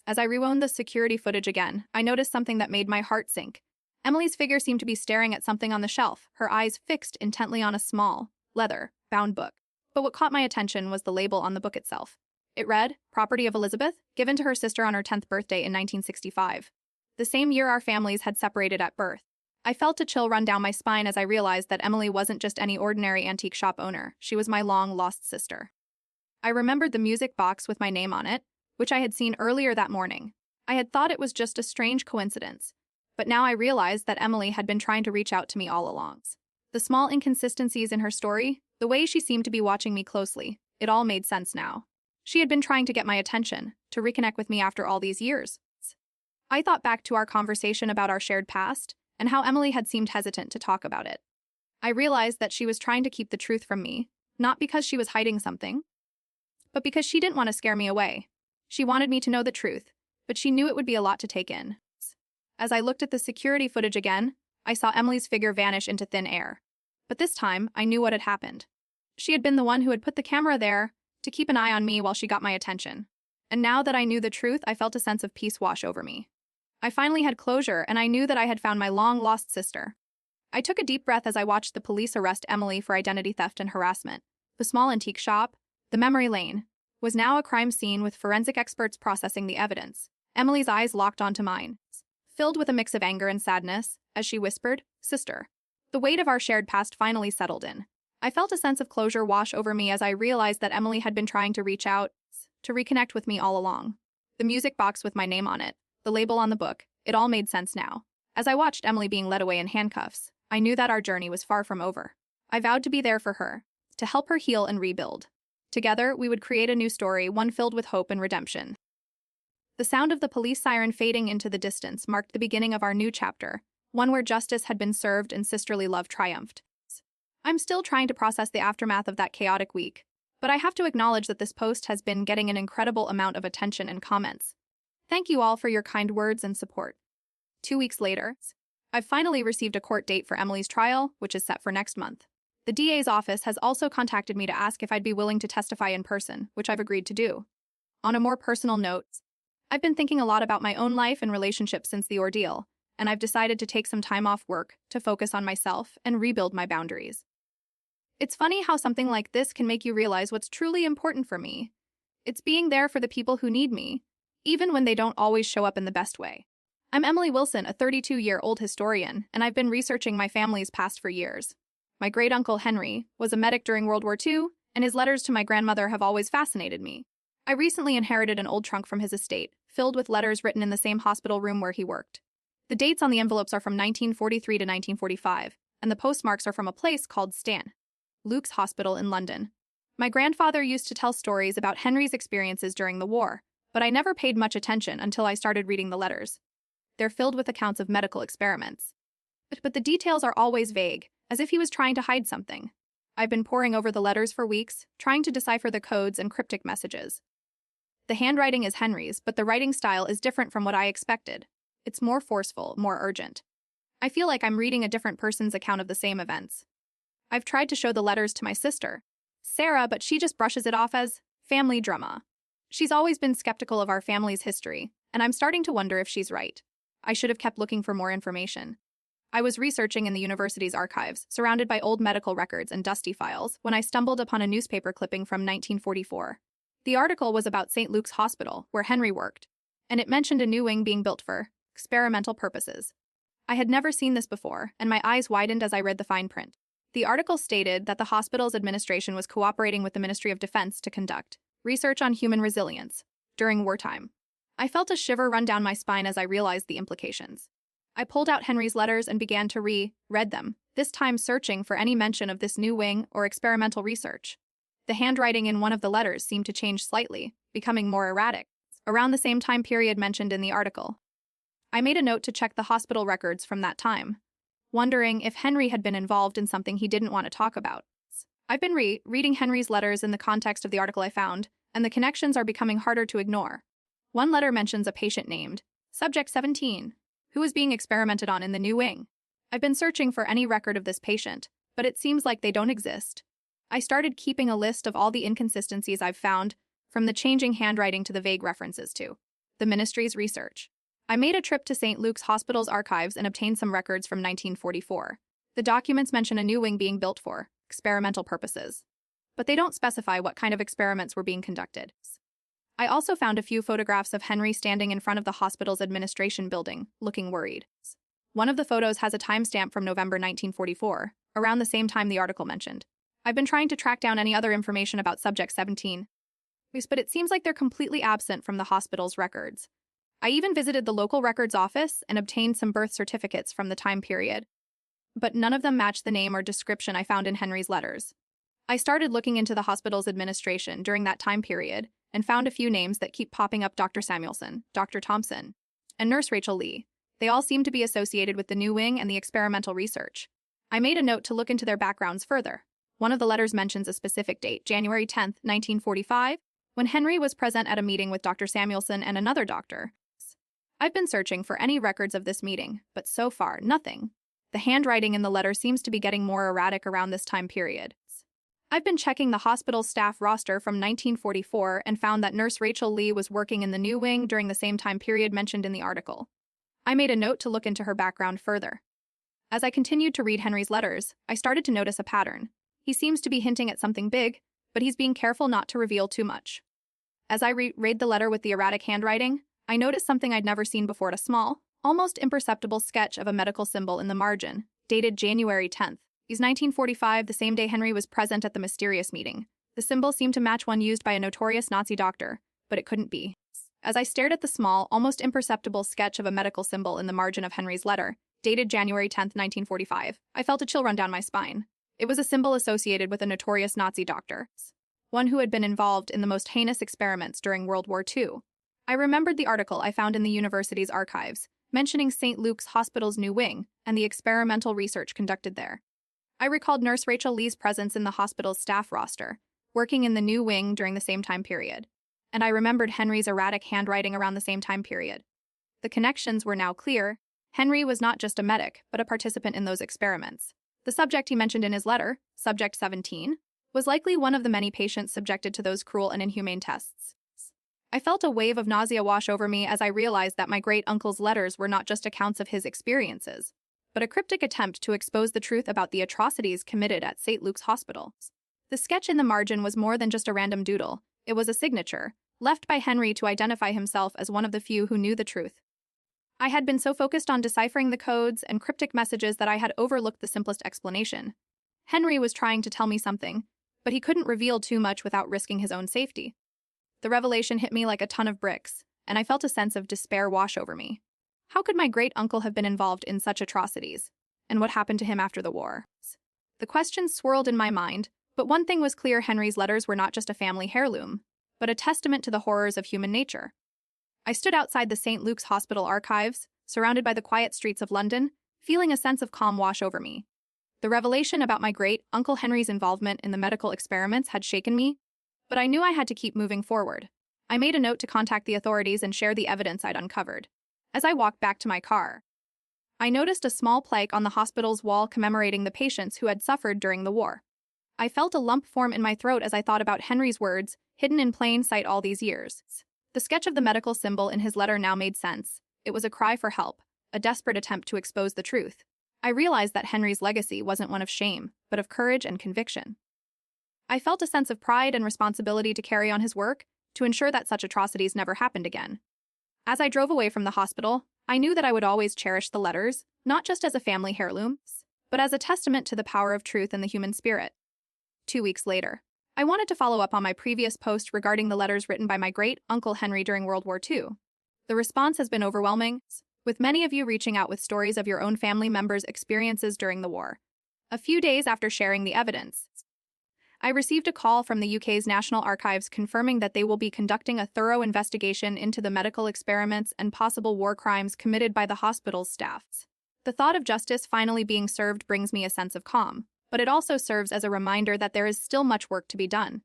As I rewound the security footage again, I noticed something that made my heart sink. Emily's figure seemed to be staring at something on the shelf, her eyes fixed intently on a small, leather-bound book. But what caught my attention was the label on the book itself. It read, "Property of Elizabeth, given to her sister on her 10th birthday in 1965. The same year our families had separated at birth. I felt a chill run down my spine as I realized that Emily wasn't just any ordinary antique shop owner, she was my long-lost sister. I remembered the music box with my name on it, which I had seen earlier that morning. I had thought it was just a strange coincidence, but now I realized that Emily had been trying to reach out to me all along. The small inconsistencies in her story, the way she seemed to be watching me closely, it all made sense now. She had been trying to get my attention, to reconnect with me after all these years. I thought back to our conversation about our shared past, and how Emily had seemed hesitant to talk about it. I realized that she was trying to keep the truth from me, not because she was hiding something, but because she didn't want to scare me away. She wanted me to know the truth, but she knew it would be a lot to take in. As I looked at the security footage again, I saw Emily's figure vanish into thin air. But this time, I knew what had happened. She had been the one who had put the camera there to keep an eye on me while she got my attention. And now that I knew the truth, I felt a sense of peace wash over me. I finally had closure, and I knew that I had found my long-lost sister. I took a deep breath as I watched the police arrest Emily for identity theft and harassment. The small antique shop, the memory lane, was now a crime scene with forensic experts processing the evidence. Emily's eyes locked onto mine, filled with a mix of anger and sadness, as she whispered, "Sister." The weight of our shared past finally settled in. I felt a sense of closure wash over me as I realized that Emily had been trying to reach out, to reconnect with me all along. The music box with my name on it, the label on the book, it all made sense now. As I watched Emily being led away in handcuffs, I knew that our journey was far from over. I vowed to be there for her, to help her heal and rebuild. Together, we would create a new story, one filled with hope and redemption. The sound of the police siren fading into the distance marked the beginning of our new chapter, one where justice had been served and sisterly love triumphed. I'm still trying to process the aftermath of that chaotic week, but I have to acknowledge that this post has been getting an incredible amount of attention and comments. Thank you all for your kind words and support. 2 weeks later, I've finally received a court date for Emily's trial, which is set for next month. The DA's office has also contacted me to ask if I'd be willing to testify in person, which I've agreed to do. On a more personal note, I've been thinking a lot about my own life and relationships since the ordeal, and I've decided to take some time off work to focus on myself and rebuild my boundaries. It's funny how something like this can make you realize what's truly important for me. It's being there for the people who need me, even when they don't always show up in the best way. I'm Emily Wilson, a 32-year-old historian, and I've been researching my family's past for years. My great-uncle Henry was a medic during World War II, and his letters to my grandmother have always fascinated me. I recently inherited an old trunk from his estate, filled with letters written in the same hospital room where he worked. The dates on the envelopes are from 1943 to 1945, and the postmarks are from a place called Stan Luke's Hospital in London. My grandfather used to tell stories about Henry's experiences during the war, but I never paid much attention until I started reading the letters. They're filled with accounts of medical experiments. But the details are always vague, as if he was trying to hide something. I've been poring over the letters for weeks, trying to decipher the codes and cryptic messages. The handwriting is Henry's, but the writing style is different from what I expected. It's more forceful, more urgent. I feel like I'm reading a different person's account of the same events. I've tried to show the letters to my sister, Sarah, but she just brushes it off as family drama. She's always been skeptical of our family's history, and I'm starting to wonder if she's right. I should have kept looking for more information. I was researching in the university's archives, surrounded by old medical records and dusty files, when I stumbled upon a newspaper clipping from 1944. The article was about St. Luke's Hospital, where Henry worked, and it mentioned a new wing being built for experimental purposes. I had never seen this before, and my eyes widened as I read the fine print. The article stated that the hospital's administration was cooperating with the Ministry of Defense to conduct research on human resilience during wartime. I felt a shiver run down my spine as I realized the implications. I pulled out Henry's letters and began to read them, this time searching for any mention of this new wing or experimental research. The handwriting in one of the letters seemed to change slightly, becoming more erratic, around the same time period mentioned in the article. I made a note to check the hospital records from that time, wondering if Henry had been involved in something he didn't want to talk about. I've been reading Henry's letters in the context of the article I found, and the connections are becoming harder to ignore. One letter mentions a patient named Subject 17, who was being experimented on in the new wing. I've been searching for any record of this patient, but it seems like they don't exist. I started keeping a list of all the inconsistencies I've found, from the changing handwriting to the vague references to the ministry's research. I made a trip to St. Luke's Hospital's archives and obtained some records from 1944. The documents mention a new wing being built for experimental purposes, but they don't specify what kind of experiments were being conducted. I also found a few photographs of Henry standing in front of the hospital's administration building, looking worried. One of the photos has a timestamp from November 1944, around the same time the article mentioned. I've been trying to track down any other information about Subject 17, but it seems like they're completely absent from the hospital's records. I even visited the local records office and obtained some birth certificates from the time period, but none of them match the name or description I found in Henry's letters. I started looking into the hospital's administration during that time period and found a few names that keep popping up: Dr. Samuelson, Dr. Thompson, and Nurse Rachel Lee. They all seem to be associated with the new wing and the experimental research. I made a note to look into their backgrounds further. One of the letters mentions a specific date, January 10, 1945, when Henry was present at a meeting with Dr. Samuelson and another doctor. I've been searching for any records of this meeting, but so far, nothing. The handwriting in the letter seems to be getting more erratic around this time period. I've been checking the hospital staff roster from 1944 and found that Nurse Rachel Lee was working in the new wing during the same time period mentioned in the article. I made a note to look into her background further. As I continued to read Henry's letters, I started to notice a pattern. He seems to be hinting at something big, but he's being careful not to reveal too much. As I read the letter with the erratic handwriting, I noticed something I'd never seen before: a small, almost imperceptible sketch of a medical symbol in the margin, dated January 10th. Is 1945, the same day Henry was present at the mysterious meeting. The symbol seemed to match one used by a notorious Nazi doctor, but it couldn't be. As I stared at the small, almost imperceptible sketch of a medical symbol in the margin of Henry's letter, dated January 10th, 1945, I felt a chill run down my spine. It was a symbol associated with a notorious Nazi doctor, one who had been involved in the most heinous experiments during World War II. I remembered the article I found in the university's archives, mentioning St. Luke's Hospital's new wing and the experimental research conducted there. I recalled Nurse Rachel Lee's presence in the hospital's staff roster, working in the new wing during the same time period, and I remembered Henry's erratic handwriting around the same time period. The connections were now clear. Henry was not just a medic, but a participant in those experiments. The subject he mentioned in his letter, Subject 17, was likely one of the many patients subjected to those cruel and inhumane tests. I felt a wave of nausea wash over me as I realized that my great-uncle's letters were not just accounts of his experiences, but a cryptic attempt to expose the truth about the atrocities committed at St. Luke's Hospital. The sketch in the margin was more than just a random doodle. It was a signature, left by Henry to identify himself as one of the few who knew the truth. I had been so focused on deciphering the codes and cryptic messages that I had overlooked the simplest explanation. Henry was trying to tell me something, but he couldn't reveal too much without risking his own safety. The revelation hit me like a ton of bricks, and I felt a sense of despair wash over me. How could my great-uncle have been involved in such atrocities? And what happened to him after the war? The questions swirled in my mind, but one thing was clear: Henry's letters were not just a family heirloom, but a testament to the horrors of human nature. I stood outside the St. Luke's Hospital archives, surrounded by the quiet streets of London, feeling a sense of calm wash over me. The revelation about my great-uncle Henry's involvement in the medical experiments had shaken me, but I knew I had to keep moving forward. I made a note to contact the authorities and share the evidence I'd uncovered. As I walked back to my car, I noticed a small plaque on the hospital's wall commemorating the patients who had suffered during the war. I felt a lump form in my throat as I thought about Henry's words, hidden in plain sight all these years. The sketch of the medical symbol in his letter now made sense. It was a cry for help, a desperate attempt to expose the truth. I realized that Henry's legacy wasn't one of shame, but of courage and conviction. I felt a sense of pride and responsibility to carry on his work, to ensure that such atrocities never happened again. As I drove away from the hospital, I knew that I would always cherish the letters, not just as a family heirloom, but as a testament to the power of truth and the human spirit. 2 weeks later, I wanted to follow up on my previous post regarding the letters written by my great-uncle Henry during World War II. The response has been overwhelming, with many of you reaching out with stories of your own family members' experiences during the war. A few days after sharing the evidence, I received a call from the UK's National Archives confirming that they will be conducting a thorough investigation into the medical experiments and possible war crimes committed by the hospital's staff. The thought of justice finally being served brings me a sense of calm, but it also serves as a reminder that there is still much work to be done.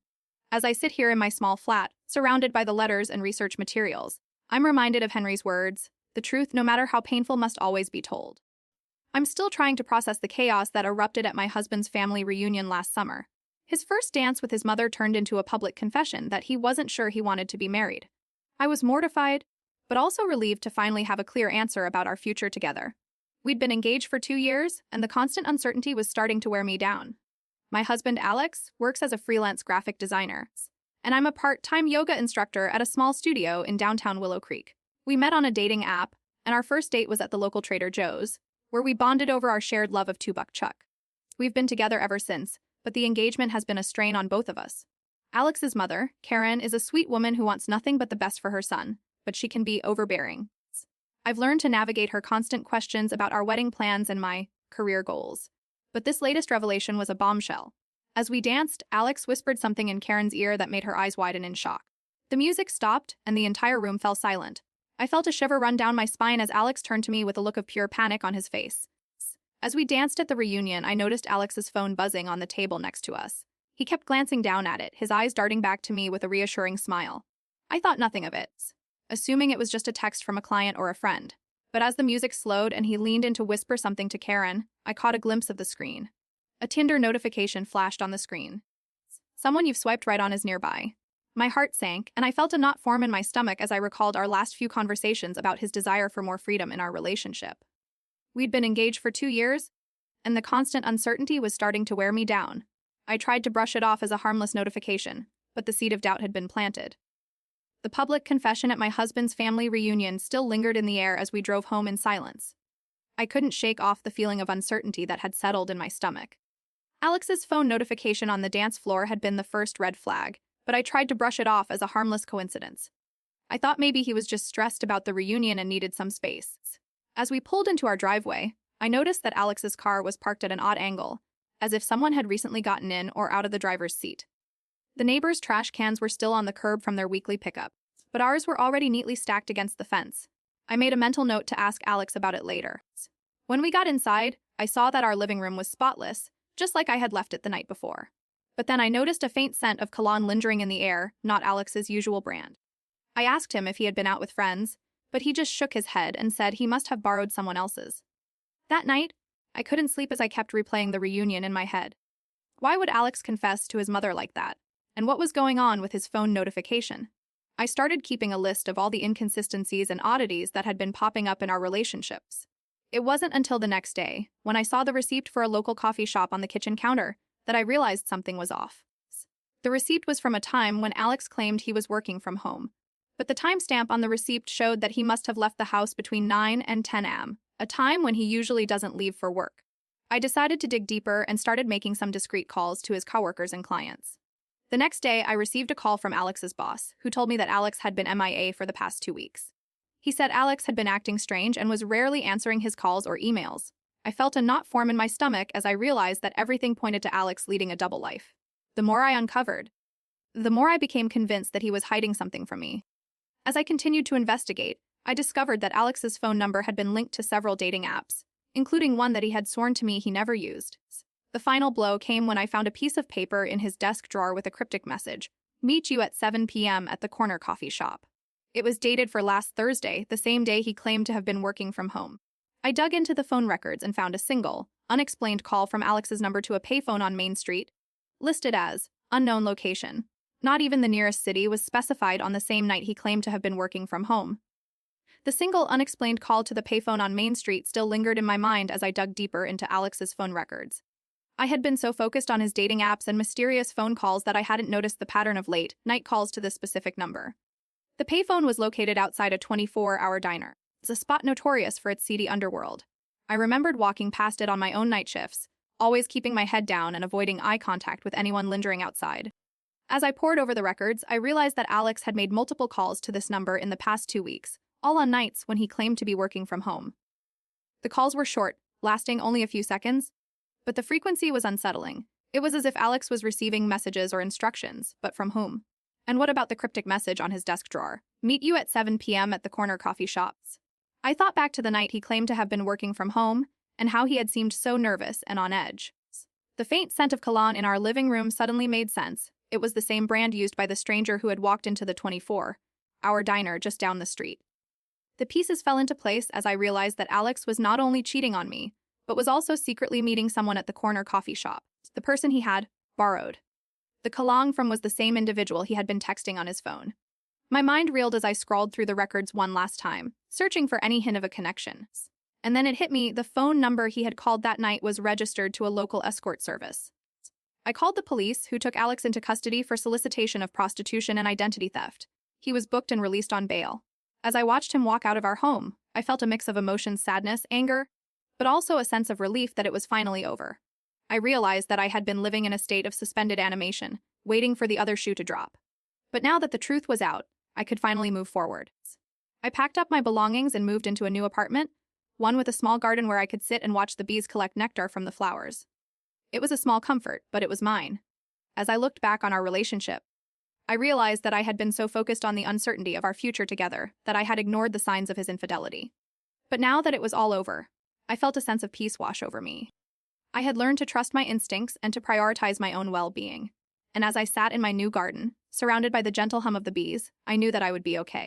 As I sit here in my small flat, surrounded by the letters and research materials, I'm reminded of Henry's words: "The truth, no matter how painful, must always be told." I'm still trying to process the chaos that erupted at my husband's family reunion last summer. His first dance with his mother turned into a public confession that he wasn't sure he wanted to be married. I was mortified, but also relieved to finally have a clear answer about our future together. We'd been engaged for 2 years, and the constant uncertainty was starting to wear me down. My husband, Alex, works as a freelance graphic designer, and I'm a part-time yoga instructor at a small studio in downtown Willow Creek. We met on a dating app, and our first date was at the local Trader Joe's, where we bonded over our shared love of 2-buck chuck. We've been together ever since, but the engagement has been a strain on both of us. Alex's mother, Karen, is a sweet woman who wants nothing but the best for her son, but she can be overbearing. I've learned to navigate her constant questions about our wedding plans and my career goals. But this latest revelation was a bombshell. As we danced, Alex whispered something in Karen's ear that made her eyes widen in shock. The music stopped, and the entire room fell silent. I felt a shiver run down my spine as Alex turned to me with a look of pure panic on his face. As we danced at the reunion, I noticed Alex's phone buzzing on the table next to us. He kept glancing down at it, his eyes darting back to me with a reassuring smile. I thought nothing of it, assuming it was just a text from a client or a friend. But as the music slowed and he leaned in to whisper something to Karen, I caught a glimpse of the screen. A Tinder notification flashed on the screen. Someone you've swiped right on is nearby. My heart sank, and I felt a knot form in my stomach as I recalled our last few conversations about his desire for more freedom in our relationship. We'd been engaged for 2 years, and the constant uncertainty was starting to wear me down. I tried to brush it off as a harmless notification, but the seed of doubt had been planted. The public confession at my husband's family reunion still lingered in the air as we drove home in silence. I couldn't shake off the feeling of uncertainty that had settled in my stomach. Alex's phone notification on the dance floor had been the first red flag, but I tried to brush it off as a harmless coincidence. I thought maybe he was just stressed about the reunion and needed some space. As we pulled into our driveway, I noticed that Alex's car was parked at an odd angle, as if someone had recently gotten in or out of the driver's seat. The neighbors' trash cans were still on the curb from their weekly pickup, but ours were already neatly stacked against the fence. I made a mental note to ask Alex about it later. When we got inside, I saw that our living room was spotless, just like I had left it the night before. But then I noticed a faint scent of cologne lingering in the air, not Alex's usual brand. I asked him if he had been out with friends, but he just shook his head and said he must have borrowed someone else's. That night, I couldn't sleep as I kept replaying the reunion in my head. Why would Alex confess to his mother like that? And what was going on with his phone notification? I started keeping a list of all the inconsistencies and oddities that had been popping up in our relationships. It wasn't until the next day, when I saw the receipt for a local coffee shop on the kitchen counter, that I realized something was off. The receipt was from a time when Alex claimed he was working from home, but the timestamp on the receipt showed that he must have left the house between 9 and 10 a.m., a time when he usually doesn't leave for work. I decided to dig deeper and started making some discreet calls to his coworkers and clients. The next day, I received a call from Alex's boss, who told me that Alex had been MIA for the past 2 weeks. He said Alex had been acting strange and was rarely answering his calls or emails. I felt a knot form in my stomach as I realized that everything pointed to Alex leading a double life. The more I uncovered, the more I became convinced that he was hiding something from me. As I continued to investigate, I discovered that Alex's phone number had been linked to several dating apps, including one that he had sworn to me he never used. The final blow came when I found a piece of paper in his desk drawer with a cryptic message, "Meet you at 7 p.m. at the corner coffee shop." It was dated for last Thursday, the same day he claimed to have been working from home. I dug into the phone records and found a single, unexplained call from Alex's number to a payphone on Main Street, listed as unknown location. Not even the nearest city was specified on the same night he claimed to have been working from home. The single unexplained call to the payphone on Main Street still lingered in my mind as I dug deeper into Alex's phone records. I had been so focused on his dating apps and mysterious phone calls that I hadn't noticed the pattern of late-night calls to this specific number. The payphone was located outside a 24-hour diner. It's a spot notorious for its seedy underworld. I remembered walking past it on my own night shifts, always keeping my head down and avoiding eye contact with anyone lingering outside. As I pored over the records, I realized that Alex had made multiple calls to this number in the past 2 weeks, all on nights when he claimed to be working from home. The calls were short, lasting only a few seconds, but the frequency was unsettling. It was as if Alex was receiving messages or instructions, but from whom? And what about the cryptic message on his desk drawer? "Meet you at 7 p.m. at the corner coffee shops." I thought back to the night he claimed to have been working from home, and how he had seemed so nervous and on edge. The faint scent of cologne in our living room suddenly made sense. It was the same brand used by the stranger who had walked into the 24-hour diner just down the street. The pieces fell into place as I realized that Alex was not only cheating on me, but was also secretly meeting someone at the corner coffee shop, the person he had borrowed. The cologne from was the same individual he had been texting on his phone. My mind reeled as I scrawled through the records one last time, searching for any hint of a connection. And then it hit me, the phone number he had called that night was registered to a local escort service. I called the police, who took Alex into custody for solicitation of prostitution and identity theft. He was booked and released on bail. As I watched him walk out of our home, I felt a mix of emotions, sadness, anger, but also a sense of relief that it was finally over. I realized that I had been living in a state of suspended animation, waiting for the other shoe to drop. But now that the truth was out, I could finally move forward. I packed up my belongings and moved into a new apartment, one with a small garden where I could sit and watch the bees collect nectar from the flowers. It was a small comfort, but it was mine. As I looked back on our relationship, I realized that I had been so focused on the uncertainty of our future together that I had ignored the signs of his infidelity. But now that it was all over, I felt a sense of peace wash over me. I had learned to trust my instincts and to prioritize my own well-being. And as I sat in my new garden, surrounded by the gentle hum of the bees, I knew that I would be okay.